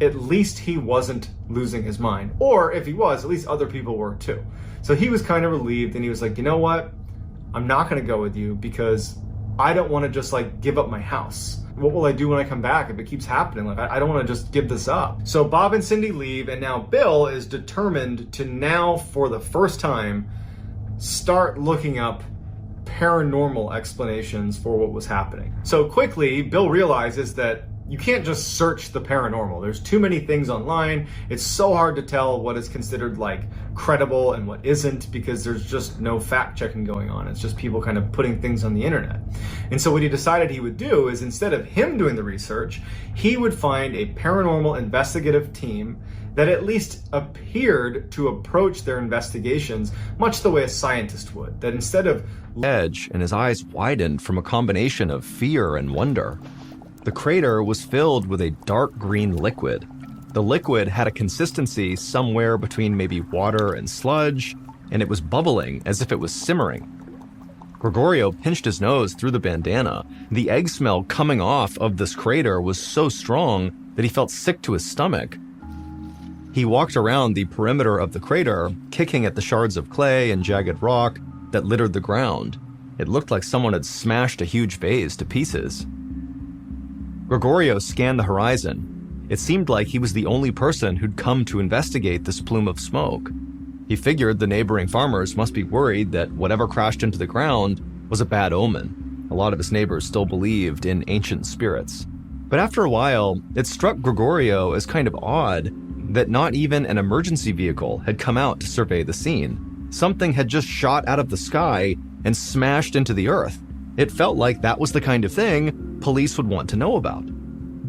at least he wasn't losing his mind. Or if he was, at least other people were too. So he was kind of relieved, and he was like, you know what? I'm not going to go with you because I don't want to just give up my house. What will I do when I come back if it keeps happening? I don't want to just give this up. So Bob and Cindy leave, and now Bill is determined to now, for the first time, start looking up paranormal explanations for what was happening. So quickly, Bill realizes that you can't just search the paranormal. There's too many things online. It's so hard to tell what is considered credible and what isn't because there's just no fact checking going on. It's just people kind of putting things on the internet. And so what he decided he would do is, instead of him doing the research, he would find a paranormal investigative team that at least appeared to approach their investigations much the way a scientist would. That instead of edge, and his eyes widened from a combination of fear and wonder. The crater was filled with a dark green liquid. The liquid had a consistency somewhere between maybe water and sludge, and it was bubbling as if it was simmering. Gregorio pinched his nose through the bandana. The egg smell coming off of this crater was so strong that he felt sick to his stomach. He walked around the perimeter of the crater, kicking at the shards of clay and jagged rock that littered the ground. It looked like someone had smashed a huge vase to pieces. Gregorio scanned the horizon. It seemed like he was the only person who'd come to investigate this plume of smoke. He figured the neighboring farmers must be worried that whatever crashed into the ground was a bad omen. A lot of his neighbors still believed in ancient spirits. But after a while, it struck Gregorio as kind of odd that not even an emergency vehicle had come out to survey the scene. Something had just shot out of the sky and smashed into the earth. It felt like that was the kind of thing police would want to know about.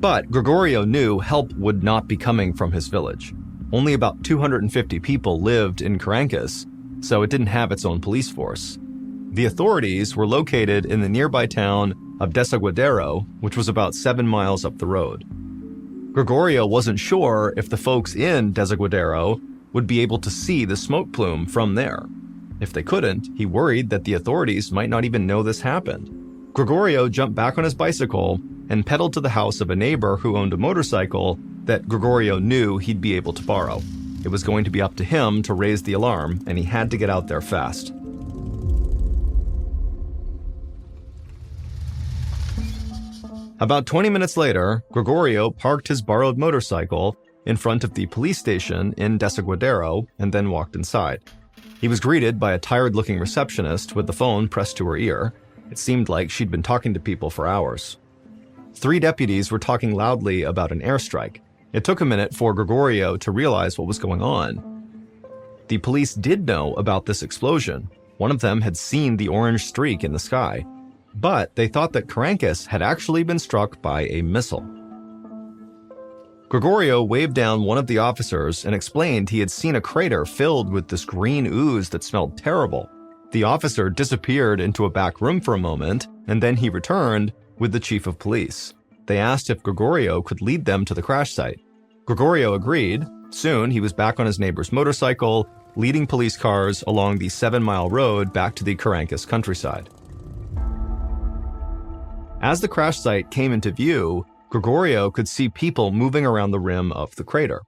But Gregorio knew help would not be coming from his village. Only about 250 people lived in Carancas, so it didn't have its own police force. The authorities were located in the nearby town of Desaguadero, which was about 7 miles up the road. Gregorio wasn't sure if the folks in Desaguadero would be able to see the smoke plume from there. If they couldn't, he worried that the authorities might not even know this happened. Gregorio jumped back on his bicycle and pedaled to the house of a neighbor who owned a motorcycle that Gregorio knew he'd be able to borrow. It was going to be up to him to raise the alarm, and he had to get out there fast. About 20 minutes later, Gregorio parked his borrowed motorcycle in front of the police station in Desaguadero and then walked inside. He was greeted by a tired-looking receptionist with the phone pressed to her ear. It seemed like she'd been talking to people for hours. 3 deputies were talking loudly about an airstrike. It took a minute for Gregorio to realize what was going on. The police did know about this explosion. One of them had seen the orange streak in the sky, but they thought that Carancas had actually been struck by a missile. Gregorio waved down one of the officers and explained he had seen a crater filled with this green ooze that smelled terrible. The officer disappeared into a back room for a moment, and then he returned with the chief of police. They asked if Gregorio could lead them to the crash site. Gregorio agreed. Soon, he was back on his neighbor's motorcycle, leading police cars along the 7-mile road back to the Carancas countryside. As the crash site came into view, Gregorio could see people moving around the rim of the crater.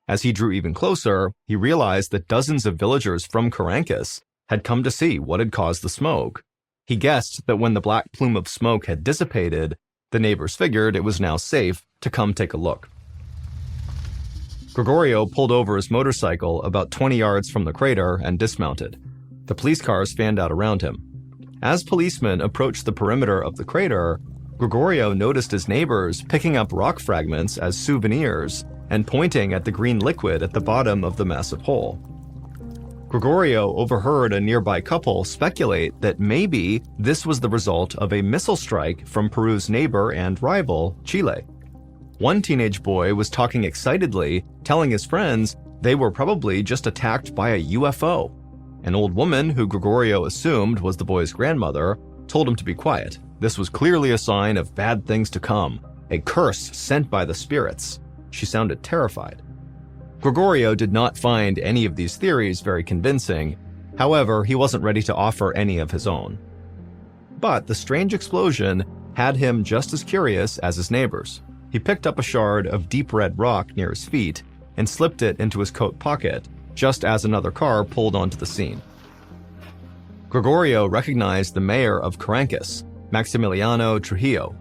As he drew even closer, he realized that dozens of villagers from Carancas had come to see what had caused the smoke. He guessed that when the black plume of smoke had dissipated, the neighbors figured it was now safe to come take a look. Gregorio pulled over his motorcycle about 20 yards from the crater and dismounted. The police cars fanned out around him. As policemen approached the perimeter of the crater, Gregorio noticed his neighbors picking up rock fragments as souvenirs and pointing at the green liquid at the bottom of the massive hole. Gregorio overheard a nearby couple speculate that maybe this was the result of a missile strike from Peru's neighbor and rival, Chile. One teenage boy was talking excitedly, telling his friends they were probably just attacked by a UFO. An old woman, who Gregorio assumed was the boy's grandmother, told him to be quiet. This was clearly a sign of bad things to come, a curse sent by the spirits. She sounded terrified. Gregorio did not find any of these theories very convincing. However, he wasn't ready to offer any of his own. But the strange explosion had him just as curious as his neighbors. He picked up a shard of deep red rock near his feet and slipped it into his coat pocket, just as another car pulled onto the scene. Gregorio recognized the mayor of Carancas, Maximiliano Trujillo.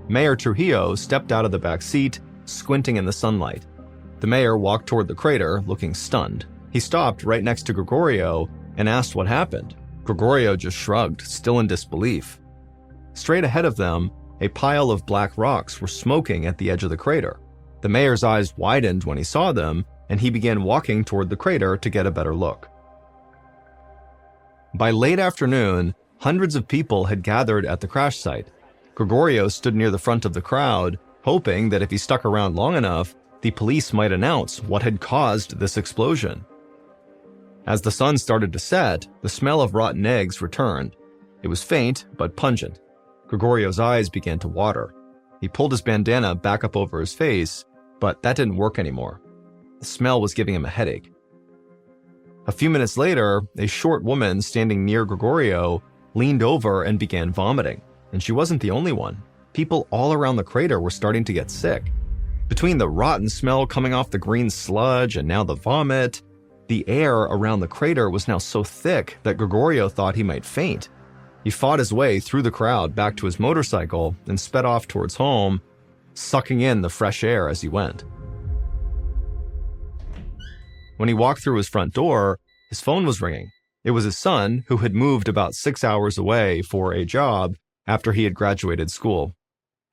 Mayor Trujillo stepped out of the back seat, squinting in the sunlight. The mayor walked toward the crater, looking stunned. He stopped right next to Gregorio and asked what happened. Gregorio just shrugged, still in disbelief. Straight ahead of them, a pile of black rocks were smoking at the edge of the crater. The mayor's eyes widened when he saw them, and he began walking toward the crater to get a better look. By late afternoon, hundreds of people had gathered at the crash site. Gregorio stood near the front of the crowd, hoping that if he stuck around long enough, the police might announce what had caused this explosion. As the sun started to set, the smell of rotten eggs returned. It was faint, but pungent. Gregorio's eyes began to water. He pulled his bandana back up over his face, but that didn't work anymore. The smell was giving him a headache. A few minutes later, a short woman standing near Gregorio leaned over and began vomiting, and she wasn't the only one. People all around the crater were starting to get sick. Between the rotten smell coming off the green sludge and now the vomit, the air around the crater was now so thick that Gregorio thought he might faint. He fought his way through the crowd back to his motorcycle and sped off towards home, sucking in the fresh air as he went. When he walked through his front door, his phone was ringing. It was his son, who had moved about 6 hours away for a job after he had graduated school.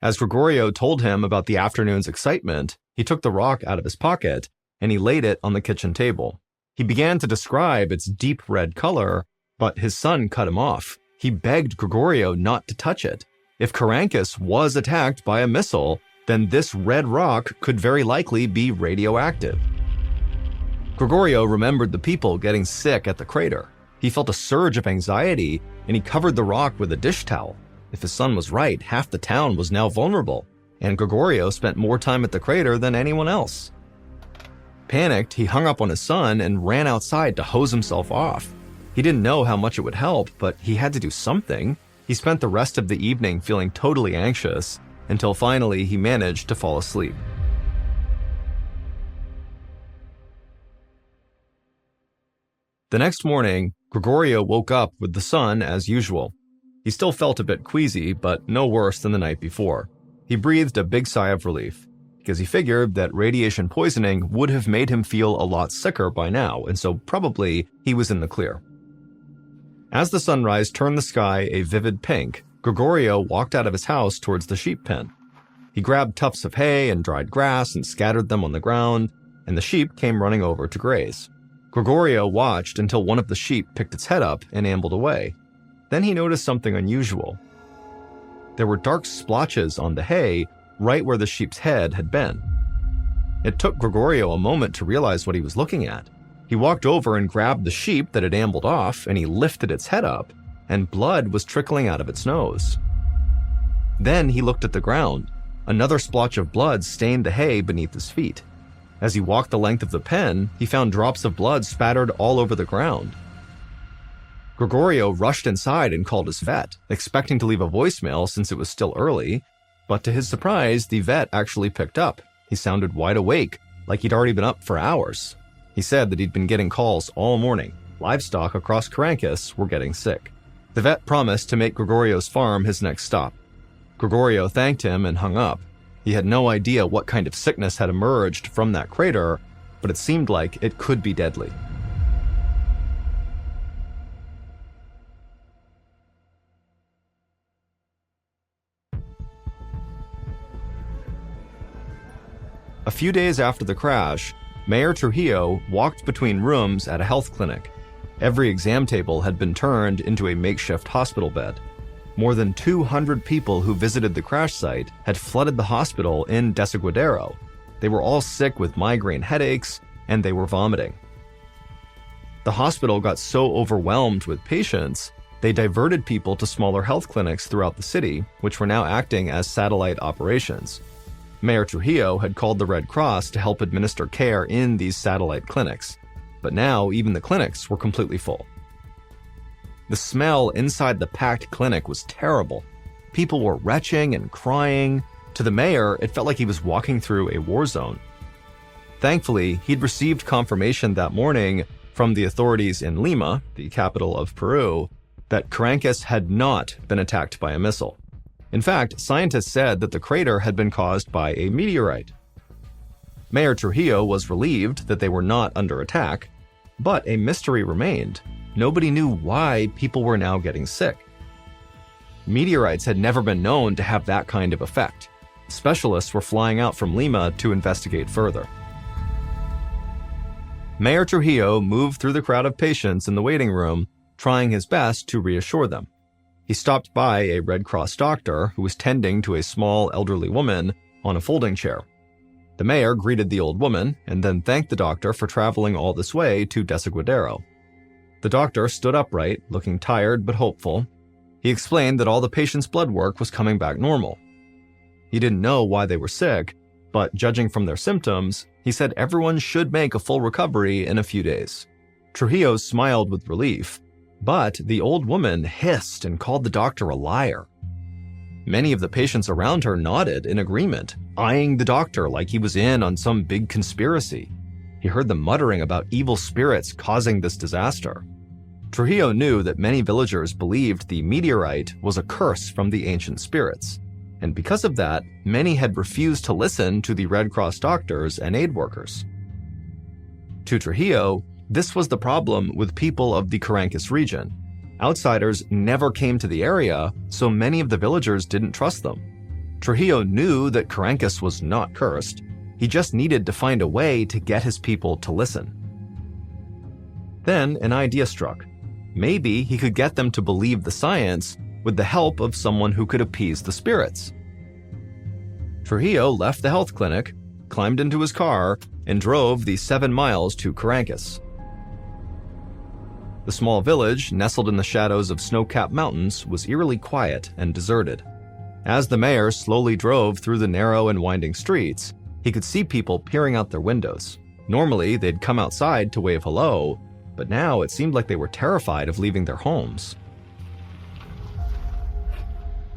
As Gregorio told him about the afternoon's excitement, he took the rock out of his pocket and he laid it on the kitchen table. He began to describe its deep red color, but his son cut him off. He begged Gregorio not to touch it. If Carancas was attacked by a missile, then this red rock could very likely be radioactive. Gregorio remembered the people getting sick at the crater. He felt a surge of anxiety, and he covered the rock with a dish towel. If his son was right, half the town was now vulnerable, and Gregorio spent more time at the crater than anyone else. Panicked, he hung up on his son and ran outside to hose himself off. He didn't know how much it would help, but he had to do something. He spent the rest of the evening feeling totally anxious, until finally he managed to fall asleep. The next morning, Gregorio woke up with the sun as usual. He still felt a bit queasy, but no worse than the night before. He breathed a big sigh of relief, because he figured that radiation poisoning would have made him feel a lot sicker by now, and so probably he was in the clear. As the sunrise turned the sky a vivid pink, Gregorio walked out of his house towards the sheep pen. He grabbed tufts of hay and dried grass and scattered them on the ground, and the sheep came running over to graze. Gregorio watched until one of the sheep picked its head up and ambled away. Then he noticed something unusual. There were dark splotches on the hay right where the sheep's head had been. It took Gregorio a moment to realize what he was looking at. He walked over and grabbed the sheep that had ambled off, and he lifted its head up, and blood was trickling out of its nose. Then he looked at the ground. Another splotch of blood stained the hay beneath his feet. As he walked the length of the pen, he found drops of blood spattered all over the ground. Gregorio rushed inside and called his vet, expecting to leave a voicemail since it was still early, but to his surprise, the vet actually picked up. He sounded wide awake, like he'd already been up for hours. He said that he'd been getting calls all morning. Livestock across Carancas were getting sick. The vet promised to make Gregorio's farm his next stop. Gregorio thanked him and hung up. He had no idea what kind of sickness had emerged from that crater, but it seemed like it could be deadly. A few days after the crash, Mayor Trujillo walked between rooms at a health clinic. Every exam table had been turned into a makeshift hospital bed. More than 200 people who visited the crash site had flooded the hospital in Desaguadero. They were all sick with migraine headaches, and they were vomiting. The hospital got so overwhelmed with patients, they diverted people to smaller health clinics throughout the city, which were now acting as satellite operations. Mayor Trujillo had called the Red Cross to help administer care in these satellite clinics, but now even the clinics were completely full. The smell inside the packed clinic was terrible. People were retching and crying. To the mayor, it felt like he was walking through a war zone. Thankfully, he'd received confirmation that morning from the authorities in Lima, the capital of Peru, that Carancas had not been attacked by a missile. In fact, scientists said that the crater had been caused by a meteorite. Mayor Trujillo was relieved that they were not under attack, but a mystery remained. Nobody knew why people were now getting sick. Meteorites had never been known to have that kind of effect. Specialists were flying out from Lima to investigate further. Mayor Trujillo moved through the crowd of patients in the waiting room, trying his best to reassure them. He stopped by a Red Cross doctor who was tending to a small elderly woman on a folding chair. The mayor greeted the old woman and then thanked the doctor for traveling all this way to Desaguadero. The doctor stood upright, looking tired but hopeful. He explained that all the patients' blood work was coming back normal. He didn't know why they were sick, but judging from their symptoms, he said everyone should make a full recovery in a few days. Trujillo smiled with relief. But the old woman hissed and called the doctor a liar. Many of the patients around her nodded in agreement, eyeing the doctor like he was in on some big conspiracy. He heard them muttering about evil spirits causing this disaster. Trujillo knew that many villagers believed the meteorite was a curse from the ancient spirits, and because of that, many had refused to listen to the Red Cross doctors and aid workers. To Trujillo, this was the problem with people of the Carancas region. Outsiders never came to the area, so many of the villagers didn't trust them. Trujillo knew that Carancas was not cursed. He just needed to find a way to get his people to listen. Then an idea struck. Maybe he could get them to believe the science with the help of someone who could appease the spirits. Trujillo left the health clinic, climbed into his car, and drove the 7 miles to Carancas. The small village, nestled in the shadows of snow-capped mountains, was eerily quiet and deserted. As the mayor slowly drove through the narrow and winding streets, he could see people peering out their windows. Normally, they'd come outside to wave hello, but now it seemed like they were terrified of leaving their homes.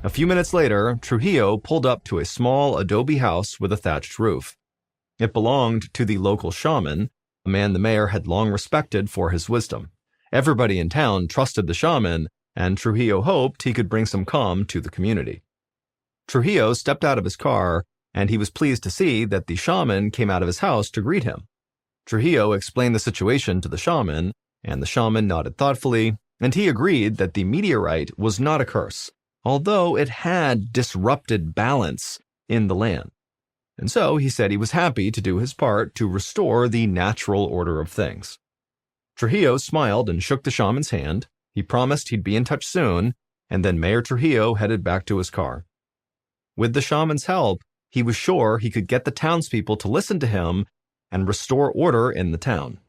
A few minutes later, Trujillo pulled up to a small adobe house with a thatched roof. It belonged to the local shaman, a man the mayor had long respected for his wisdom. Everybody in town trusted the shaman, and Trujillo hoped he could bring some calm to the community. Trujillo stepped out of his car, and he was pleased to see that the shaman came out of his house to greet him. Trujillo explained the situation to the shaman, and the shaman nodded thoughtfully, and he agreed that the meteorite was not a curse, although it had disrupted balance in the land. And so he said he was happy to do his part to restore the natural order of things. Trujillo smiled and shook the shaman's hand. He promised he'd be in touch soon, and then Mayor Trujillo headed back to his car. With the shaman's help, he was sure he could get the townspeople to listen to him and restore order in the town.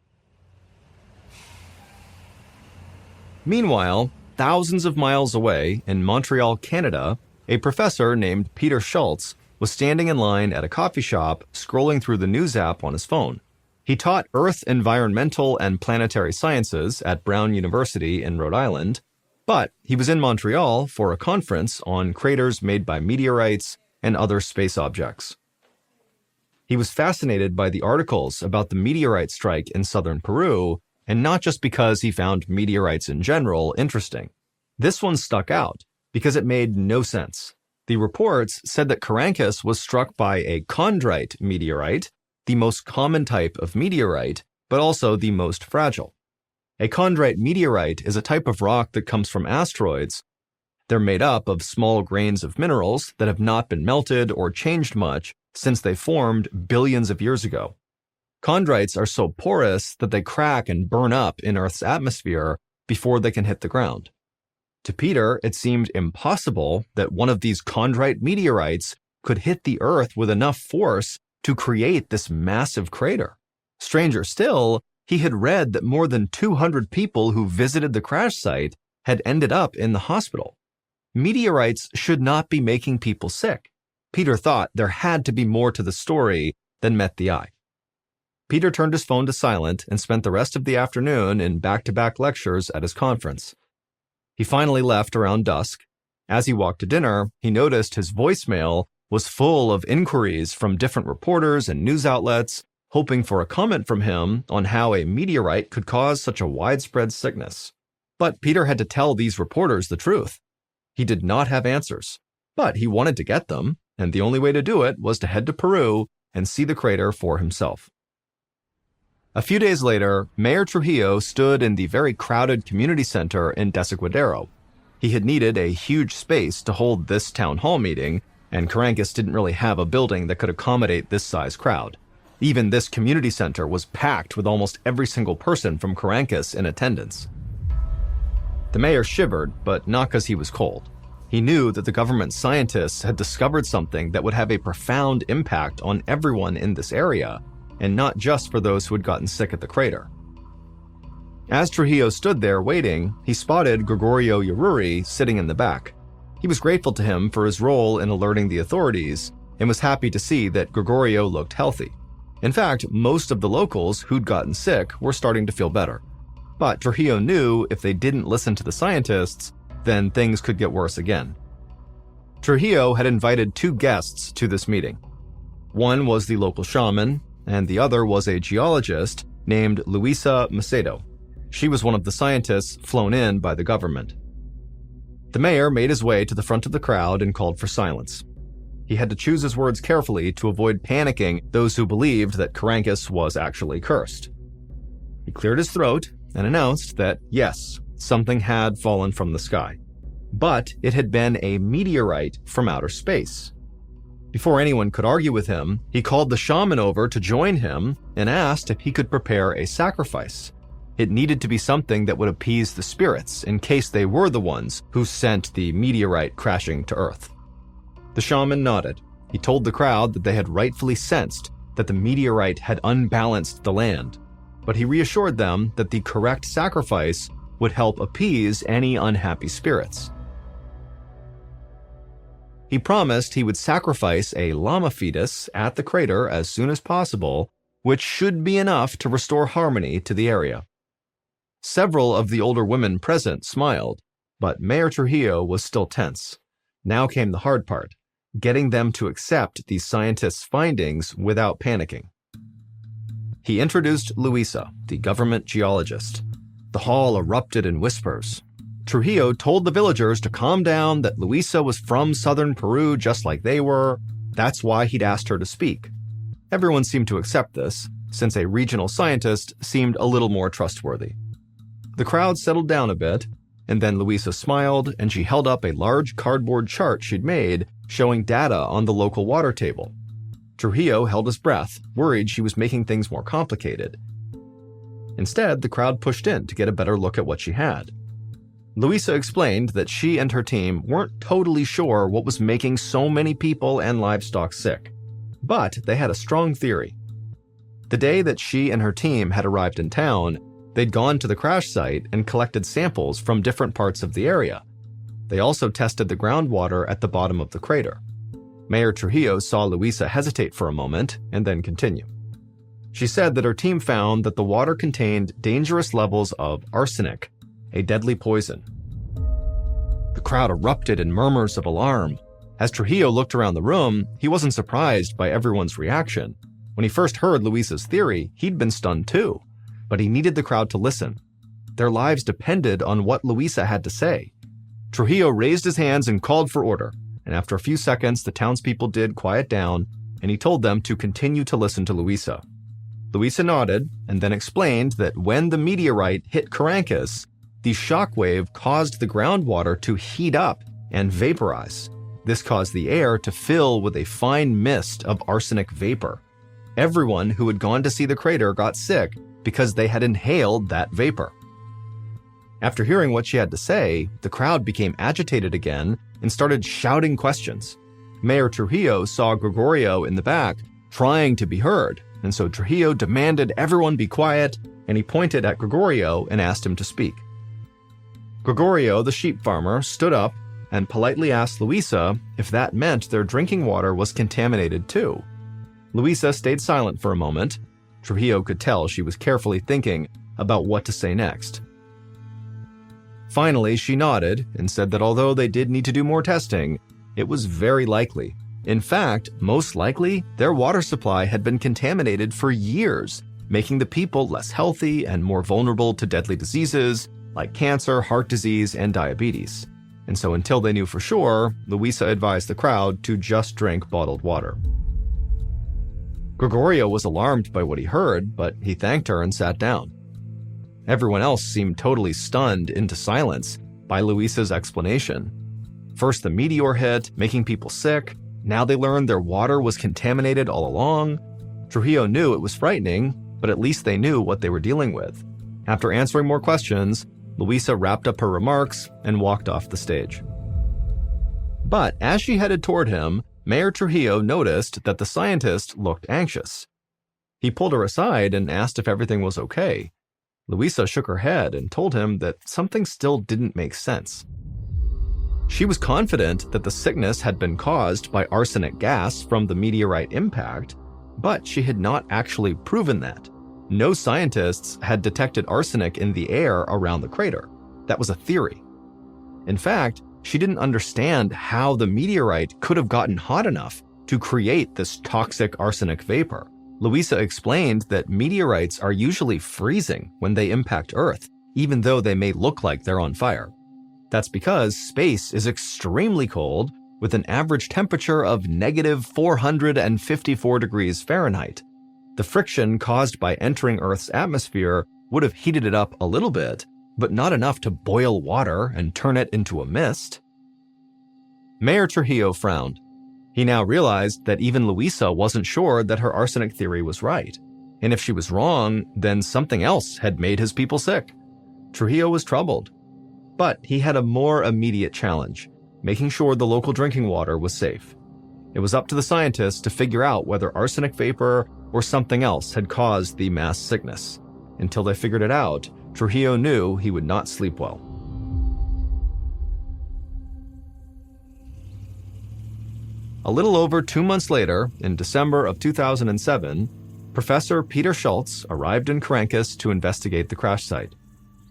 Meanwhile, thousands of miles away in Montreal, Canada, a professor named Peter Schultz was standing in line at a coffee shop scrolling through the news app on his phone. He taught Earth, Environmental, and Planetary Sciences at Brown University in Rhode Island, but he was in Montreal for a conference on craters made by meteorites and other space objects. He was fascinated by the articles about the meteorite strike in southern Peru, and not just because he found meteorites in general interesting. This one stuck out because it made no sense. The reports said that Carancas was struck by a chondrite meteorite, the most common type of meteorite, but also the most fragile. A chondrite meteorite is a type of rock that comes from asteroids. They're made up of small grains of minerals that have not been melted or changed much since they formed billions of years ago. Chondrites are so porous that they crack and burn up in Earth's atmosphere before they can hit the ground. To Peter, it seemed impossible that one of these chondrite meteorites could hit the Earth with enough force to create this massive crater. Stranger still, he had read that more than 200 people who visited the crash site had ended up in the hospital. Meteorites should not be making people sick. Peter thought there had to be more to the story than met the eye. Peter turned his phone to silent and spent the rest of the afternoon in back-to-back lectures at his conference. He finally left around dusk. As he walked to dinner, he noticed his voicemail was full of inquiries from different reporters and news outlets, hoping for a comment from him on how a meteorite could cause such a widespread sickness. But Peter had to tell these reporters the truth. He did not have answers, but he wanted to get them, and the only way to do it was to head to Peru and see the crater for himself. A few days later, Mayor Trujillo stood in the very crowded community center in Desaguadero. He had needed a huge space to hold this town hall meeting, and Carancas didn't really have a building that could accommodate this size crowd. Even this community center was packed with almost every single person from Carancas in attendance. The mayor shivered, but not because he was cold. He knew that the government scientists had discovered something that would have a profound impact on everyone in this area, and not just for those who had gotten sick at the crater. As Trujillo stood there waiting, he spotted Gregorio Yaruri sitting in the back. He was grateful to him for his role in alerting the authorities, and was happy to see that Gregorio looked healthy. In fact, most of the locals who'd gotten sick were starting to feel better. But Trujillo knew if they didn't listen to the scientists, then things could get worse again. Trujillo had invited 2 guests to this meeting. One was the local shaman, and the other was a geologist named Luisa Macedo. She was one of the scientists flown in by the government. The mayor made his way to the front of the crowd and called for silence. He had to choose his words carefully to avoid panicking those who believed that Carancas was actually cursed. He cleared his throat and announced that, yes, something had fallen from the sky, but it had been a meteorite from outer space. Before anyone could argue with him, he called the shaman over to join him and asked if he could prepare a sacrifice. It needed to be something that would appease the spirits in case they were the ones who sent the meteorite crashing to Earth. The shaman nodded. He told the crowd that they had rightfully sensed that the meteorite had unbalanced the land, but he reassured them that the correct sacrifice would help appease any unhappy spirits. He promised he would sacrifice a llama fetus at the crater as soon as possible, which should be enough to restore harmony to the area. Several of the older women present smiled, but Mayor Trujillo was still tense. Now came the hard part, getting them to accept the scientists' findings without panicking. He introduced Luisa, the government geologist. The hall erupted in whispers. Trujillo told the villagers to calm down, that Luisa was from southern Peru just like they were. That's why he'd asked her to speak. Everyone seemed to accept this, since a regional scientist seemed a little more trustworthy. The crowd settled down a bit, and then Luisa smiled and she held up a large cardboard chart she'd made showing data on the local water table. Trujillo held his breath, worried she was making things more complicated. Instead, the crowd pushed in to get a better look at what she had. Luisa explained that she and her team weren't totally sure what was making so many people and livestock sick, but they had a strong theory. The day that she and her team had arrived in town, they'd gone to the crash site and collected samples from different parts of the area. They also tested the groundwater at the bottom of the crater. Mayor Trujillo saw Luisa hesitate for a moment and then continue. She said that her team found that the water contained dangerous levels of arsenic, a deadly poison. The crowd erupted in murmurs of alarm. As Trujillo looked around the room, he wasn't surprised by everyone's reaction. When he first heard Luisa's theory, he'd been stunned too. But he needed the crowd to listen. Their lives depended on what Luisa had to say. Trujillo raised his hands and called for order, and after a few seconds, the townspeople did quiet down, and he told them to continue to listen to Luisa. Luisa nodded, and then explained that when the meteorite hit Carancas, the shockwave caused the groundwater to heat up and vaporize. This caused the air to fill with a fine mist of arsenic vapor. Everyone who had gone to see the crater got sick because they had inhaled that vapor. After hearing what she had to say, the crowd became agitated again and started shouting questions. Mayor Trujillo saw Gregorio in the back, trying to be heard, and so Trujillo demanded everyone be quiet, and he pointed at Gregorio and asked him to speak. Gregorio, the sheep farmer, stood up and politely asked Luisa if that meant their drinking water was contaminated too. Luisa stayed silent for a moment. Trujillo could tell she was carefully thinking about what to say next. Finally, she nodded and said that although they did need to do more testing, it was very likely. In fact, most likely, their water supply had been contaminated for years, making the people less healthy and more vulnerable to deadly diseases like cancer, heart disease, and diabetes. And so until they knew for sure, Luisa advised the crowd to just drink bottled water. Gregorio was alarmed by what he heard, but he thanked her and sat down. Everyone else seemed totally stunned into silence by Luisa's explanation. First the meteor hit, making people sick. Now they learned their water was contaminated all along. Trujillo knew it was frightening, but at least they knew what they were dealing with. After answering more questions, Luisa wrapped up her remarks and walked off the stage. But as she headed toward him, Mayor Trujillo noticed that the scientist looked anxious. He pulled her aside and asked if everything was okay. Luisa shook her head and told him that something still didn't make sense. She was confident that the sickness had been caused by arsenic gas from the meteorite impact, but she had not actually proven that. no scientists had detected arsenic in the air around the crater. That was a theory. In fact, she didn't understand how the meteorite could have gotten hot enough to create this toxic arsenic vapor. Louisa explained that meteorites are usually freezing when they impact Earth, even though they may look like they're on fire. That's because space is extremely cold, with an average temperature of negative 454 degrees Fahrenheit. The friction caused by entering Earth's atmosphere would have heated it up a little bit, but not enough to boil water and turn it into a mist. Mayor Trujillo frowned. He now realized that even Louisa wasn't sure that her arsenic theory was right. And if she was wrong, then something else had made his people sick. Trujillo was troubled. But he had a more immediate challenge, making sure the local drinking water was safe. It was up to the scientists to figure out whether arsenic vapor or something else had caused the mass sickness. Until they figured it out, Trujillo knew he would not sleep well. A little over 2 months later, in December of 2007, Professor Peter Schultz arrived in Carancas to investigate the crash site.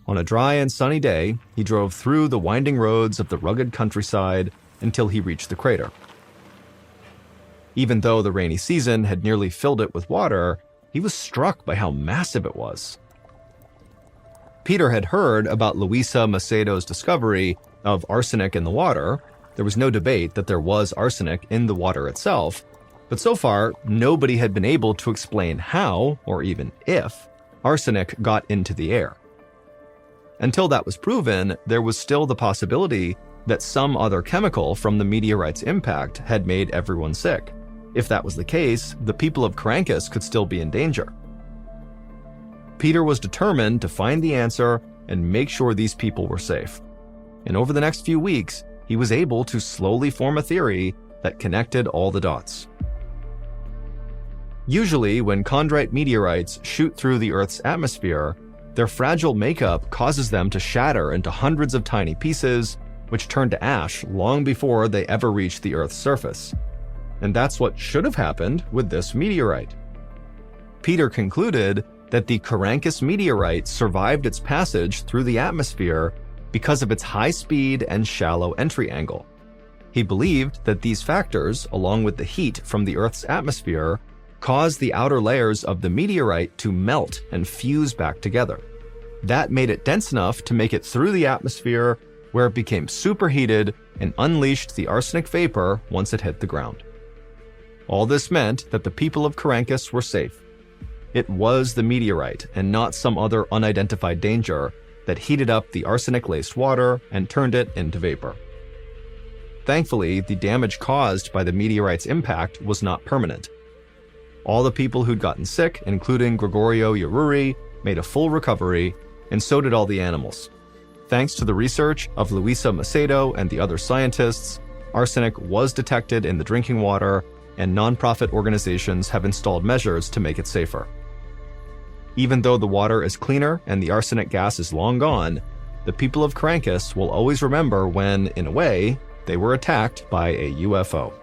On a dry and sunny day, he drove through the winding roads of the rugged countryside until he reached the crater. Even though the rainy season had nearly filled it with water, he was struck by how massive it was. Peter had heard about Luisa Macedo's discovery of arsenic in the water. There was no debate that there was arsenic in the water itself, but so far, nobody had been able to explain how, or even if, arsenic got into the air. Until that was proven, there was still the possibility that some other chemical from the meteorite's impact had made everyone sick. If that was the case, the people of Carancas could still be in danger. Peter was determined to find the answer and make sure these people were safe. And over the next few weeks, he was able to slowly form a theory that connected all the dots. Usually, when chondrite meteorites shoot through the Earth's atmosphere, their fragile makeup causes them to shatter into hundreds of tiny pieces, which turn to ash long before they ever reach the Earth's surface. And that's what should have happened with this meteorite. Peter concluded that the Carancas meteorite survived its passage through the atmosphere because of its high speed and shallow entry angle. He believed that these factors, along with the heat from the Earth's atmosphere, caused the outer layers of the meteorite to melt and fuse back together. That made it dense enough to make it through the atmosphere, where it became superheated and unleashed the arsenic vapor once it hit the ground. All this meant that the people of Carancas were safe. It was the meteorite, and not some other unidentified danger, that heated up the arsenic-laced water and turned it into vapor. Thankfully, the damage caused by the meteorite's impact was not permanent. All the people who'd gotten sick, including Gregorio Yaruri, made a full recovery, and so did all the animals. Thanks to the research of Luisa Macedo and the other scientists, arsenic was detected in the drinking water, and nonprofit organizations have installed measures to make it safer. Even though the water is cleaner and the arsenic gas is long gone, the people of Carancas will always remember when, in a way, they were attacked by a UFO.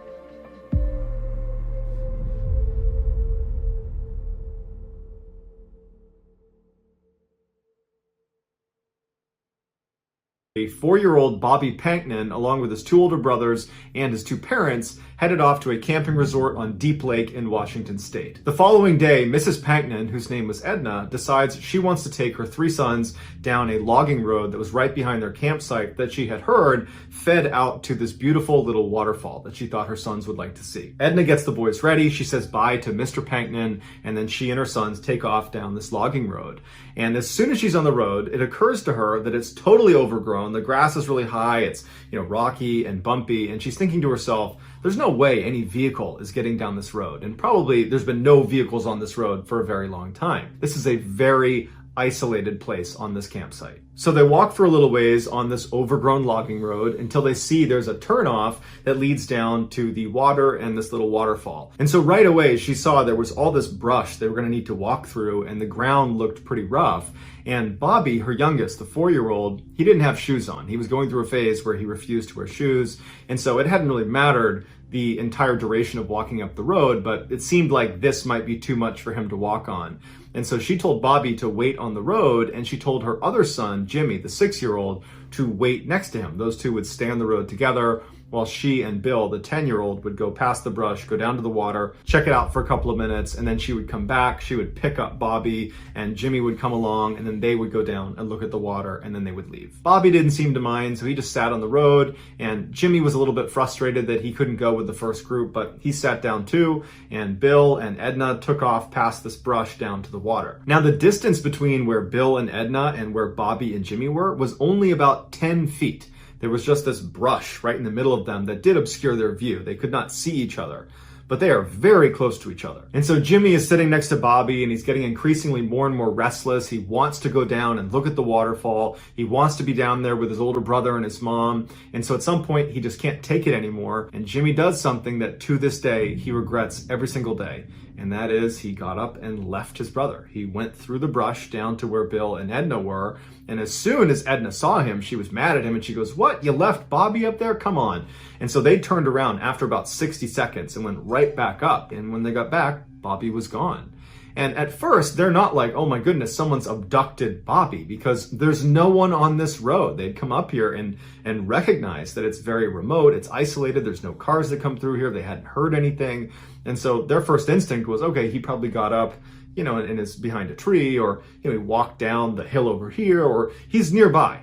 A 4-year-old Bobby Panknin, along with his 2 older brothers and his 2 parents, headed off to a camping resort on Deep Lake in Washington state. The following day, Mrs. Panknin, whose name was Edna, decides she wants to take her 3 sons down a logging road that was right behind their campsite that she had heard fed out to this beautiful little waterfall that she thought her sons would like to see. Edna gets the boys ready, she says bye to Mr. Panknin, and then she and her sons take off down this logging road. And as soon as she's on the road, it occurs to her that it's totally overgrown. The grass is really high, it's rocky and bumpy, and she's thinking to herself, there's no way any vehicle is getting down this road, and probably there's been no vehicles on this road for a very long time. This is a very isolated place on this campsite. So they walk for a little ways on this overgrown logging road until they see there's a turnoff that leads down to the water and this little waterfall. And so right away she saw there was all this brush they were going to need to walk through, and the ground looked pretty rough. And Bobby, her youngest, the 4-year-old, he didn't have shoes on. He was going through a phase where he refused to wear shoes. And so it hadn't really mattered the entire duration of walking up the road, but it seemed like this might be too much for him to walk on. And so she told Bobby to wait on the road, and she told her other son, Jimmy, the 6-year-old, to wait next to him. Those two would stay on the road together, while she and Bill, the 10-year-old, would go past the brush, go down to the water, check it out for a couple of minutes, and then she would come back, she would pick up Bobby, and Jimmy would come along, and then they would go down and look at the water, and then they would leave. Bobby didn't seem to mind, so he just sat on the road, and Jimmy was a little bit frustrated that he couldn't go with the first group, but he sat down too, and Bill and Edna took off past this brush down to the water. Now, the distance between where Bill and Edna and where Bobby and Jimmy were was only about 10 feet. There was just this brush right in the middle of them that did obscure their view. They could not see each other, but they are very close to each other. And so Jimmy is sitting next to Bobby, and he's getting increasingly more and more restless. He wants to go down and look at the waterfall. He wants to be down there with his older brother and his mom. And so at some point, he just can't take it anymore. And Jimmy does something that to this day, he regrets every single day. And that is, he got up and left his brother. He went through the brush down to where Bill and Edna were. And as soon as Edna saw him, she was mad at him and she goes, "What? You left Bobby up there? Come on." And so they turned around after about 60 seconds and went right back up. And when they got back, Bobby was gone. And at first, they're not like, "Oh my goodness, someone's abducted Bobby," because there's no one on this road. They'd come up here and recognize that it's very remote, it's isolated, there's no cars that come through here, they hadn't heard anything. And so their first instinct was, okay, he probably got up, and is behind a tree, or he walked down the hill over here, or he's nearby.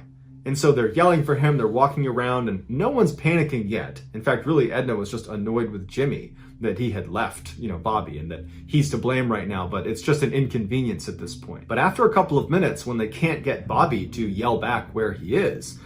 And so they're yelling for him, they're walking around, and no one's panicking yet. In fact, really, Edna was just annoyed with Jimmy that he had left, Bobby, and that he's to blame right now, but it's just an inconvenience at this point. But after a couple of minutes, when they can't get Bobby to yell back where he is,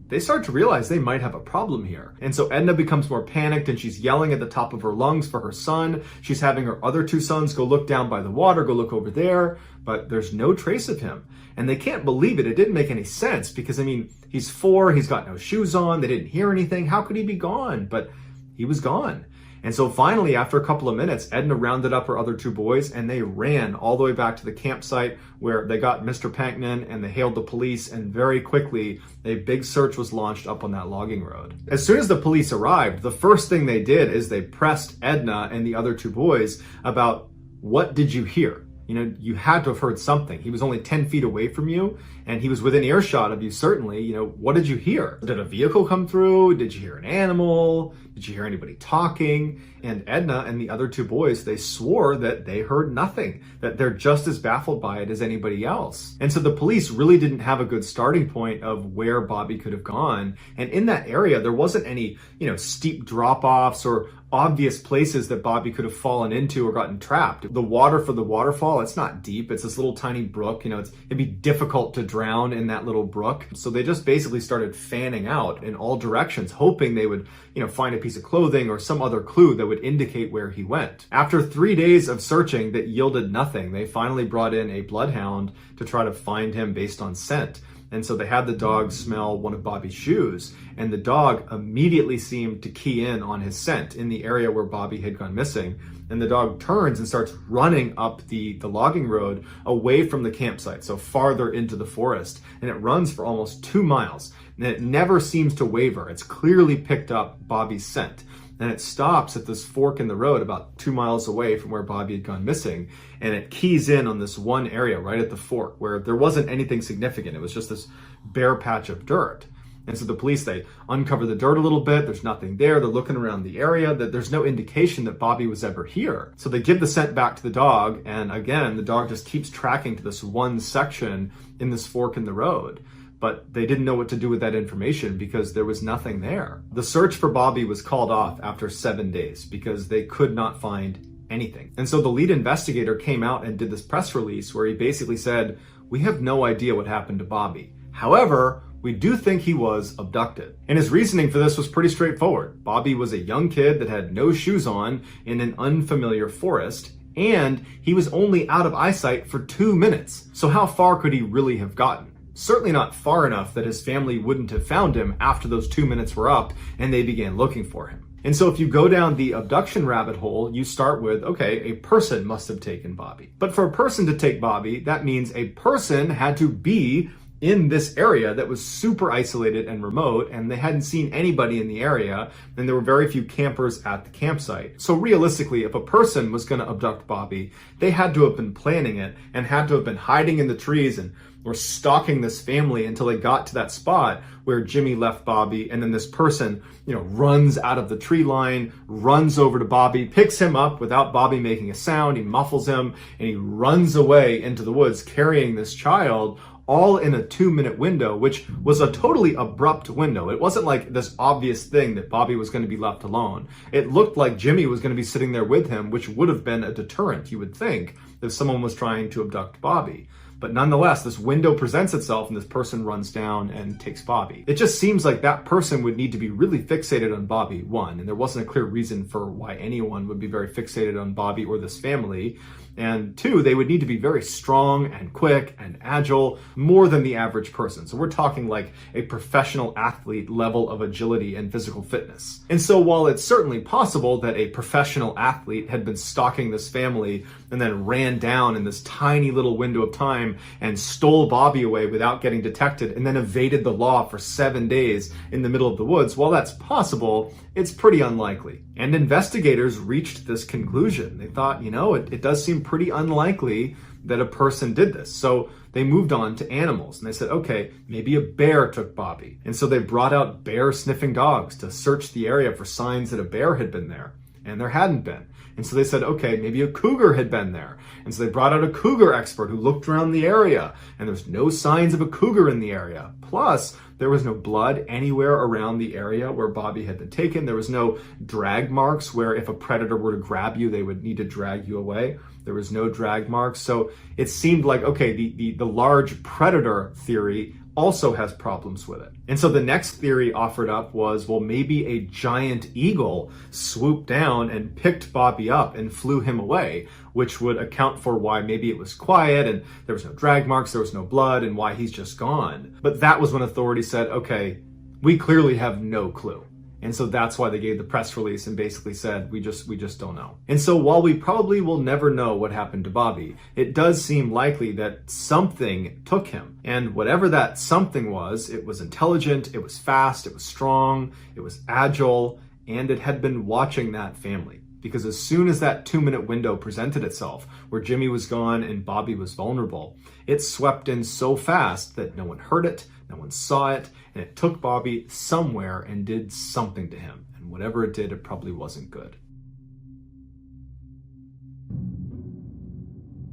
they start to realize they might have a problem here. And so Edna becomes more panicked, and she's yelling at the top of her lungs for her son. She's having her other two sons go look down by the water, go look over there, but there's no trace of him. And they can't believe it. It didn't make any sense because, he's 4, he's got no shoes on, they didn't hear anything. How could he be gone? But he was gone. And so finally, after a couple of minutes, Edna rounded up her other two boys and they ran all the way back to the campsite where they got Mr. Panknin and they hailed the police, and very quickly, a big search was launched up on that logging road. As soon as the police arrived, the first thing they did is they pressed Edna and the other two boys about, what did you hear? You had to have heard something. He was only 10 feet away from you, and he was within earshot of you, certainly. What did you hear? Did a vehicle come through? Did you hear an animal? Did you hear anybody talking? And Edna and the other two boys, they swore that they heard nothing, that they're just as baffled by it as anybody else. And so the police really didn't have a good starting point of where Bobby could have gone. And in that area, there wasn't any, steep drop-offs or obvious places that Bobby could have fallen into or gotten trapped. The water for the waterfall, it's not deep. It's this little tiny brook. It'd be difficult to drown in that little brook. So they just basically started fanning out in all directions, hoping they would, find a piece of clothing or some other clue that would indicate where he went. After 3 days of searching that yielded nothing, they finally brought in a bloodhound to try to find him based on scent. And so they had the dog smell one of Bobby's shoes, and the dog immediately seemed to key in on his scent in the area where Bobby had gone missing. And the dog turns and starts running up the logging road away from the campsite, so farther into the forest. And it runs for almost 2 miles, and it never seems to waver. It's clearly picked up Bobby's scent. And it stops at this fork in the road about 2 miles away from where Bobby had gone missing. And it keys in on this one area right at the fork where there wasn't anything significant. It was just this bare patch of dirt. And so the police, they uncover the dirt a little bit. There's nothing there. They're looking around the area. That there's no indication that Bobby was ever here. So they give the scent back to the dog. And again, the dog just keeps tracking to this one section in this fork in the road. But they didn't know what to do with that information because there was nothing there. The search for Bobby was called off after 7 days because they could not find anything. And so the lead investigator came out and did this press release where he basically said, "We have no idea what happened to Bobby. However, we do think he was abducted." And his reasoning for this was pretty straightforward. Bobby was a young kid that had no shoes on in an unfamiliar forest, and he was only out of eyesight for 2 minutes. So how far could he really have gotten? Certainly not far enough that his family wouldn't have found him after those 2 minutes were up and they began looking for him. And so if you go down the abduction rabbit hole, you start with, okay, a person must have taken Bobby. But for a person to take Bobby, that means a person had to be in this area that was super isolated and remote, and they hadn't seen anybody in the area, and there were very few campers at the campsite. So realistically, if a person was going to abduct Bobby, they had to have been planning it and had to have been hiding in the trees and were stalking this family until they got to that spot where Jimmy left Bobby, and then this person, runs out of the tree line, runs over to Bobby, picks him up without Bobby making a sound, he muffles him, and he runs away into the woods carrying this child, all in a 2-minute window, which was a totally abrupt window. It wasn't like this obvious thing that Bobby was going to be left alone. It looked like Jimmy was going to be sitting there with him, which would have been a deterrent, you would think, if someone was trying to abduct Bobby. But nonetheless, this window presents itself and this person runs down and takes Bobby. It just seems like that person would need to be really fixated on Bobby, one, and there wasn't a clear reason for why anyone would be very fixated on Bobby or this family. And two, they would need to be very strong and quick and agile, more than the average person. So we're talking like a professional athlete level of agility and physical fitness. And so while it's certainly possible that a professional athlete had been stalking this family and then ran down in this tiny little window of time and stole Bobby away without getting detected and then evaded the law for 7 days in the middle of the woods, while that's possible, it's pretty unlikely. And investigators reached this conclusion. They thought, it does seem pretty unlikely that a person did this. So they moved on to animals and they said, okay, maybe a bear took Bobby. And so they brought out bear sniffing dogs to search the area for signs that a bear had been there. And there hadn't been. And so they said, okay, maybe a cougar had been there. And so they brought out a cougar expert who looked around the area, and there's no signs of a cougar in the area. Plus, there was no blood anywhere around the area where Bobby had been taken. There was no drag marks where if a predator were to grab you, they would need to drag you away. There was no drag marks. So it seemed like, okay, the large predator theory also has problems with it. And so the next theory offered up was, well, maybe a giant eagle swooped down and picked Bobby up and flew him away, which would account for why maybe it was quiet and there was no drag marks, there was no blood, and why he's just gone. But that was when authorities said, okay, we clearly have no clue. And so that's why they gave the press release and basically said, we just don't know. And so while we probably will never know what happened to Bobby, it does seem likely that something took him. And whatever that something was, it was intelligent, it was fast, it was strong, it was agile, and it had been watching that family. Because as soon as that 2-minute window presented itself, where Jimmy was gone and Bobby was vulnerable, it swept in so fast that no one heard it, no one saw it, and it took Bobby somewhere and did something to him. And whatever it did, it probably wasn't good.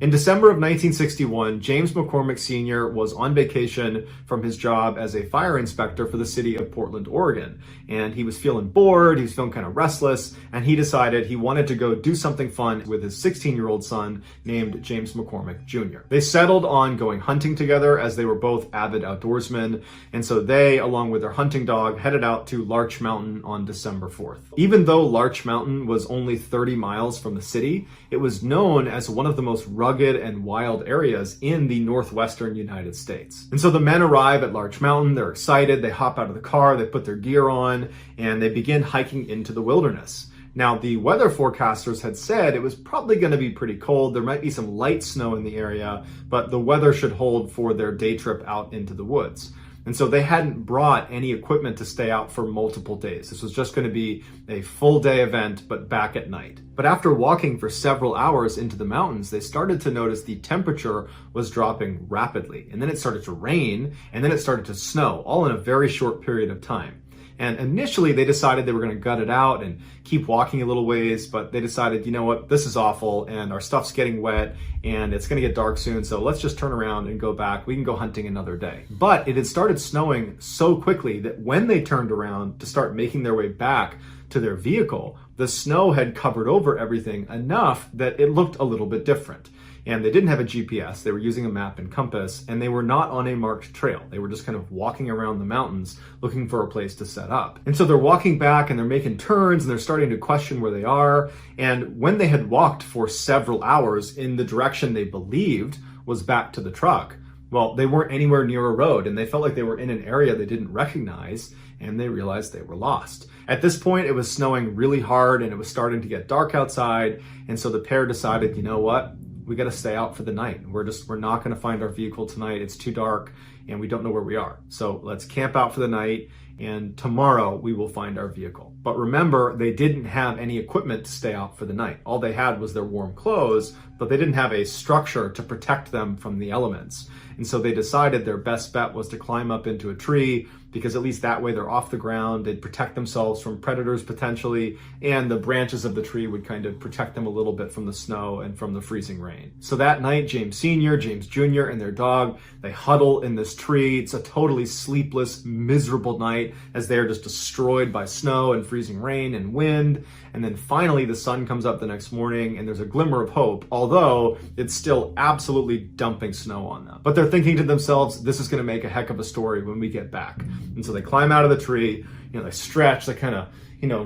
In December of 1961, James McCormick Sr. was on vacation from his job as a fire inspector for the city of Portland, Oregon. And he was feeling bored, he was feeling kind of restless, and he decided he wanted to go do something fun with his 16-year-old son named James McCormick Jr. They settled on going hunting together as they were both avid outdoorsmen, and so they, along with their hunting dog, headed out to Larch Mountain on December 4th. Even though Larch Mountain was only 30 miles from the city, it was known as one of the most rugged and wild areas in the northwestern United States. And so the men arrive at Larch Mountain, they're excited, they hop out of the car, they put their gear on, and they begin hiking into the wilderness. Now, the weather forecasters had said it was probably going to be pretty cold. There might be some light snow in the area, but the weather should hold for their day trip out into the woods. And so they hadn't brought any equipment to stay out for multiple days. This was just going to be a full day event, but back at night. But after walking for several hours into the mountains, they started to notice the temperature was dropping rapidly. And then it started to rain, and then it started to snow, all in a very short period of time. And initially they decided they were going to gut it out and keep walking a little ways, but they decided, you know what, this is awful and our stuff's getting wet and it's going to get dark soon, so let's just turn around and go back. We can go hunting another day. But it had started snowing so quickly that when they turned around to start making their way back to their vehicle, the snow had covered over everything enough that it looked a little bit different. And they didn't have a GPS, they were using a map and compass, and they were not on a marked trail. They were just kind of walking around the mountains looking for a place to set up. And so they're walking back and they're making turns and they're starting to question where they are. And when they had walked for several hours in the direction they believed was back to the truck, Well, they weren't anywhere near a road, and they felt like they were in an area they didn't recognize, and they realized they were lost. At this point, it was snowing really hard, and it was starting to get dark outside, and so the pair decided, you know what? We got to stay out for the night. We're not going to find our vehicle tonight. It's too dark, and we don't know where we are. So let's camp out for the night, and tomorrow we will find our vehicle. But remember, they didn't have any equipment to stay out for the night. All they had was their warm clothes, but they didn't have a structure to protect them from the elements. And so they decided their best bet was to climb up into a tree, because at least that way they're off the ground, they'd protect themselves from predators potentially, and the branches of the tree would kind of protect them a little bit from the snow and from the freezing rain. So that night, James Sr., James Jr., and their dog, they huddle in this tree. It's a totally sleepless, miserable night as they are just destroyed by snow and freezing rain and wind. And then finally the sun comes up the next morning and there's a glimmer of hope, although it's still absolutely dumping snow on them. But they're thinking to themselves, this is going to make a heck of a story when we get back. And so they climb out of the tree, they stretch, they kind of,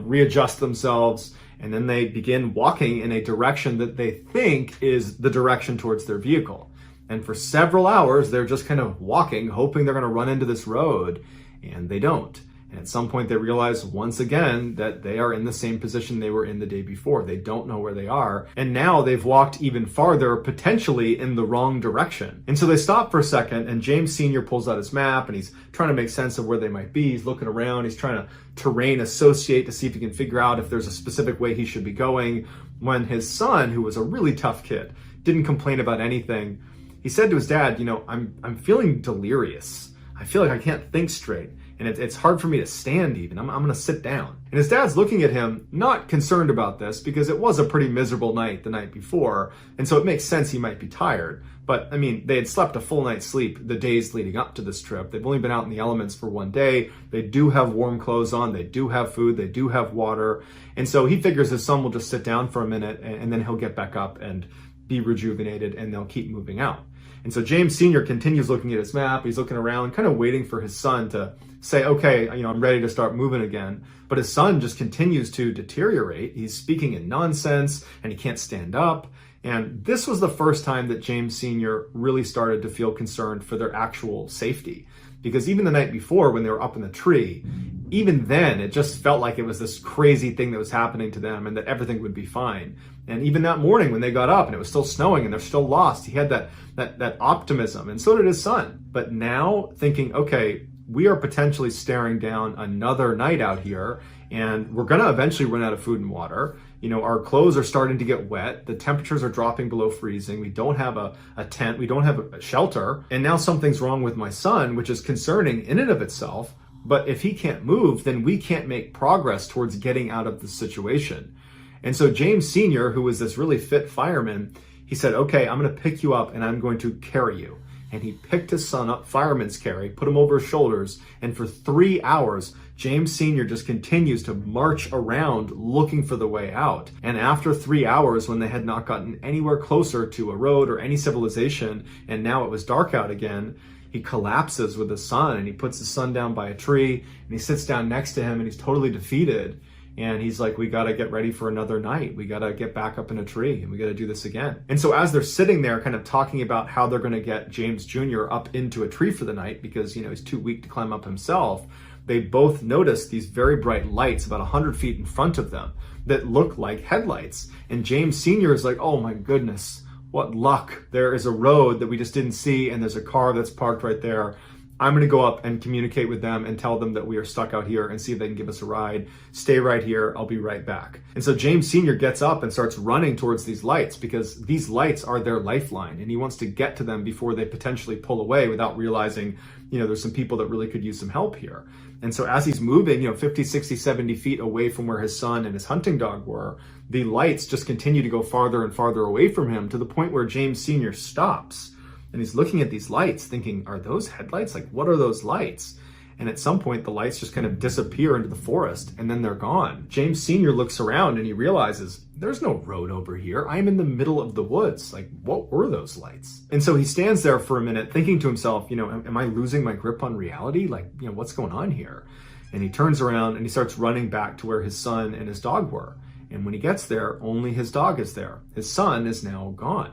readjust themselves, and then they begin walking in a direction that they think is the direction towards their vehicle. And for several hours, they're just kind of walking, hoping they're going to run into this road, and they don't. And at some point they realize once again that they are in the same position they were in the day before. They don't know where they are. And now they've walked even farther, potentially in the wrong direction. And so they stop for a second, and James Sr. pulls out his map and he's trying to make sense of where they might be. He's looking around, he's trying to terrain associate to see if he can figure out if there's a specific way he should be going. When his son, who was a really tough kid, didn't complain about anything, he said to his dad, I'm feeling delirious. I feel like I can't think straight. And it's hard for me to stand even. I'm going to sit down. And his dad's looking at him, not concerned about this, because it was a pretty miserable night the night before. And so it makes sense he might be tired. But they had slept a full night's sleep the days leading up to this trip. They've only been out in the elements for one day. They do have warm clothes on. They do have food. They do have water. And so he figures his son will just sit down for a minute and then he'll get back up and be rejuvenated, and they'll keep moving out. And so James Sr. continues looking at his map. He's looking around, kind of waiting for his son to say, okay, I'm ready to start moving again. But his son just continues to deteriorate. He's speaking in nonsense and he can't stand up. And this was the first time that James Sr. really started to feel concerned for their actual safety. Because even the night before, when they were up in the tree, even then it just felt like it was this crazy thing that was happening to them and that everything would be fine. And even that morning when they got up and it was still snowing and they're still lost, he had that optimism, and so did his son. But now thinking, okay, we are potentially staring down another night out here, and we're going to eventually run out of food and water. Our clothes are starting to get wet. The temperatures are dropping below freezing. We don't have a tent. We don't have a shelter. And now something's wrong with my son, which is concerning in and of itself. But if he can't move, then we can't make progress towards getting out of the situation. And so James Sr., who was this really fit fireman, he said, okay, I'm going to pick you up and I'm going to carry you. And he picked his son up, fireman's carry, put him over his shoulders, and for 3 hours, James Sr. just continues to march around looking for the way out. And after 3 hours, when they had not gotten anywhere closer to a road or any civilization, and now it was dark out again, he collapses with his son, and he puts his son down by a tree, and he sits down next to him, and he's totally defeated. And he's like, we got to get ready for another night. We got to get back up in a tree and we got to do this again. And so as they're sitting there kind of talking about how they're going to get James Jr. up into a tree for the night because, he's too weak to climb up himself, they both notice these very bright lights about 100 feet in front of them that look like headlights. And James Sr. is like, oh my goodness, what luck. There is a road that we just didn't see and there's a car that's parked right there. I'm going to go up and communicate with them and tell them that we are stuck out here and see if they can give us a ride. Stay right here. I'll be right back. And so James Sr. gets up and starts running towards these lights because these lights are their lifeline, and he wants to get to them before they potentially pull away without realizing, there's some people that really could use some help here. And so as he's moving, 50, 60, 70 feet away from where his son and his hunting dog were, the lights just continue to go farther and farther away from him to the point where James Sr. stops. And he's looking at these lights thinking, are those headlights? Like, what are those lights? And at some point, the lights just kind of disappear into the forest and then they're gone. James Sr. looks around and he realizes there's no road over here. I'm in the middle of the woods. Like, what were those lights? And so he stands there for a minute thinking to himself, am I losing my grip on reality? Like, what's going on here? And he turns around and he starts running back to where his son and his dog were. And when he gets there, only his dog is there. His son is now gone.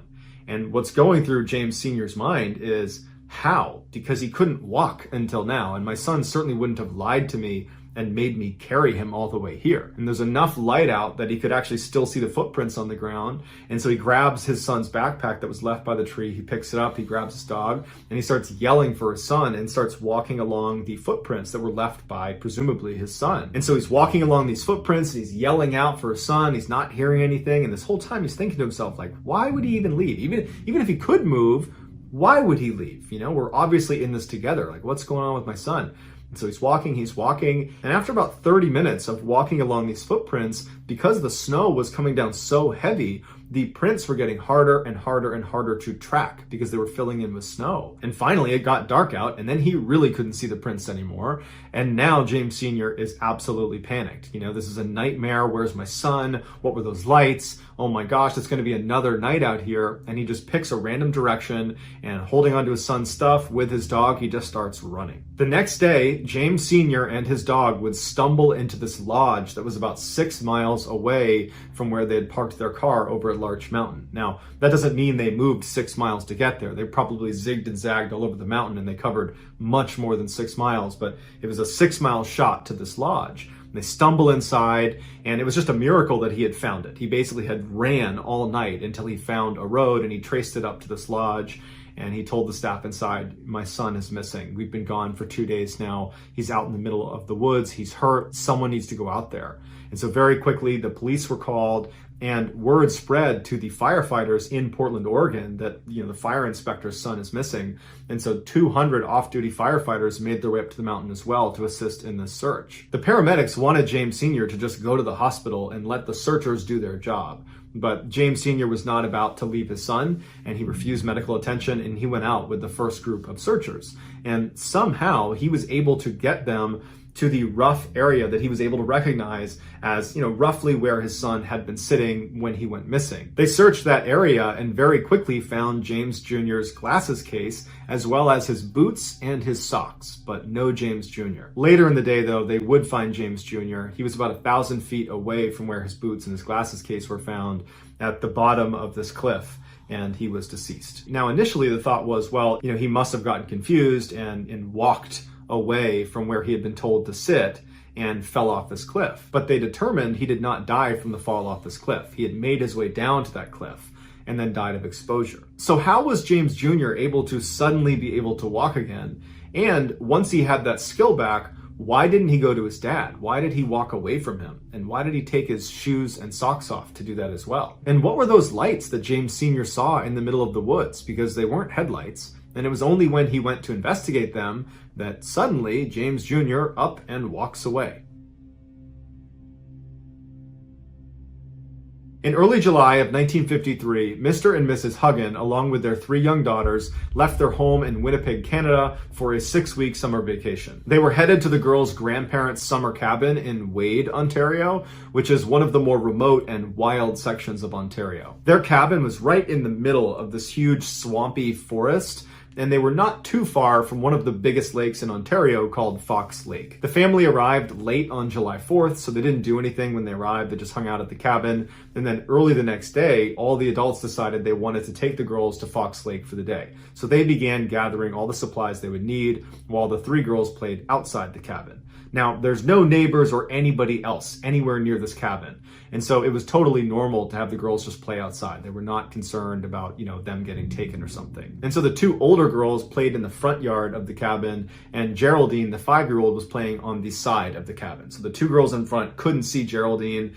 And what's going through James Sr.'s mind is, How? Because he couldn't walk until now, and my son certainly wouldn't have lied to me and made me carry him all the way here. And there's enough light out that he could actually still see the footprints on the ground. And so he grabs his son's backpack that was left by the tree, he picks it up, he grabs his dog, and he starts yelling for his son and starts walking along the footprints that were left by presumably his son. And so he's walking along these footprints and he's yelling out for his son, he's not hearing anything, and this whole time he's thinking to himself, like, why would he even leave? Even if he could move, why would he leave? You know, we're obviously in this together. Like, what's going on with my son? And so he's walking, and after about 30 minutes of walking along these footprints, because the snow was coming down so heavy, the prints were getting harder and harder and harder to track because they were filling in with snow. And finally, it got dark out, and then he really couldn't see the prints anymore. And now James Sr. is absolutely panicked. You know, this is a nightmare. Where's my son? What were those lights? Oh my gosh, it's going to be another night out here. And he just picks a random direction, and holding onto his son's stuff with his dog, he just starts running. The next day, James Sr. and his dog would stumble into this lodge that was about 6 miles away from where they had parked their car over at Larch Mountain. Now, that doesn't mean they moved 6 miles to get there. They probably zigged and zagged all over the mountain, and they covered much more than 6 miles, but it was a 6-mile shot to this lodge. They stumble inside, and it was just a miracle that he had found it. He basically had ran all night until he found a road, and he traced it up to this lodge, and he told the staff inside, my son is missing. We've been gone for 2 days now. He's out in the middle of the woods. He's hurt. Someone needs to go out there. And so very quickly, the police were called, and word spread to the firefighters in Portland, Oregon that, you know, the fire inspector's son is missing. And so 200 off-duty firefighters made their way up to the mountain as well to assist in this search. The paramedics wanted James Sr. to just go to the hospital and let the searchers do their job. But James Sr. was not about to leave his son, and he refused medical attention, and he went out with the first group of searchers. And somehow he was able to get them to the rough area that he was able to recognize as, you know, roughly where his son had been sitting when he went missing. They searched that area and very quickly found James Jr.'s glasses case, as well as his boots and his socks, but no James Jr. Later in the day, though, they would find James Jr. He was about 1,000 feet away from where his boots and his glasses case were found, at the bottom of this cliff, and he was deceased. Now, initially the thought was, well, you know, he must have gotten confused and walked away from where he had been told to sit and fell off this cliff. But they determined he did not die from the fall off this cliff. He had made his way down to that cliff and then died of exposure. So how was James Jr. able to suddenly be able to walk again? And once he had that skill back, why didn't he go to his dad? Why did he walk away from him? And why did he take his shoes and socks off to do that as well? And what were those lights that James Sr. saw in the middle of the woods? Because they weren't headlights. And it was only when he went to investigate them that suddenly James Jr. up and walks away. In early July of 1953, Mr. and Mrs. Huggin, along with their 3 young daughters, left their home in Winnipeg, Canada for a 6-week summer vacation. They were headed to the girls' grandparents' summer cabin in Wade, Ontario, which is one of the more remote and wild sections of Ontario. Their cabin was right in the middle of this huge swampy forest, and they were not too far from one of the biggest lakes in Ontario called Fox Lake. The family arrived late on July 4th, so they didn't do anything when they arrived. They just hung out at the cabin. And then early the next day, all the adults decided they wanted to take the girls to Fox Lake for the day. So they began gathering all the supplies they would need while the 3 girls played outside the cabin. Now, there's no neighbors or anybody else anywhere near this cabin. And so it was totally normal to have the girls just play outside. They were not concerned about, you know, them getting taken or something. And so the 2 older girls played in the front yard of the cabin, and Geraldine, the 5-year-old, was playing on the side of the cabin. So the 2 girls in front couldn't see Geraldine,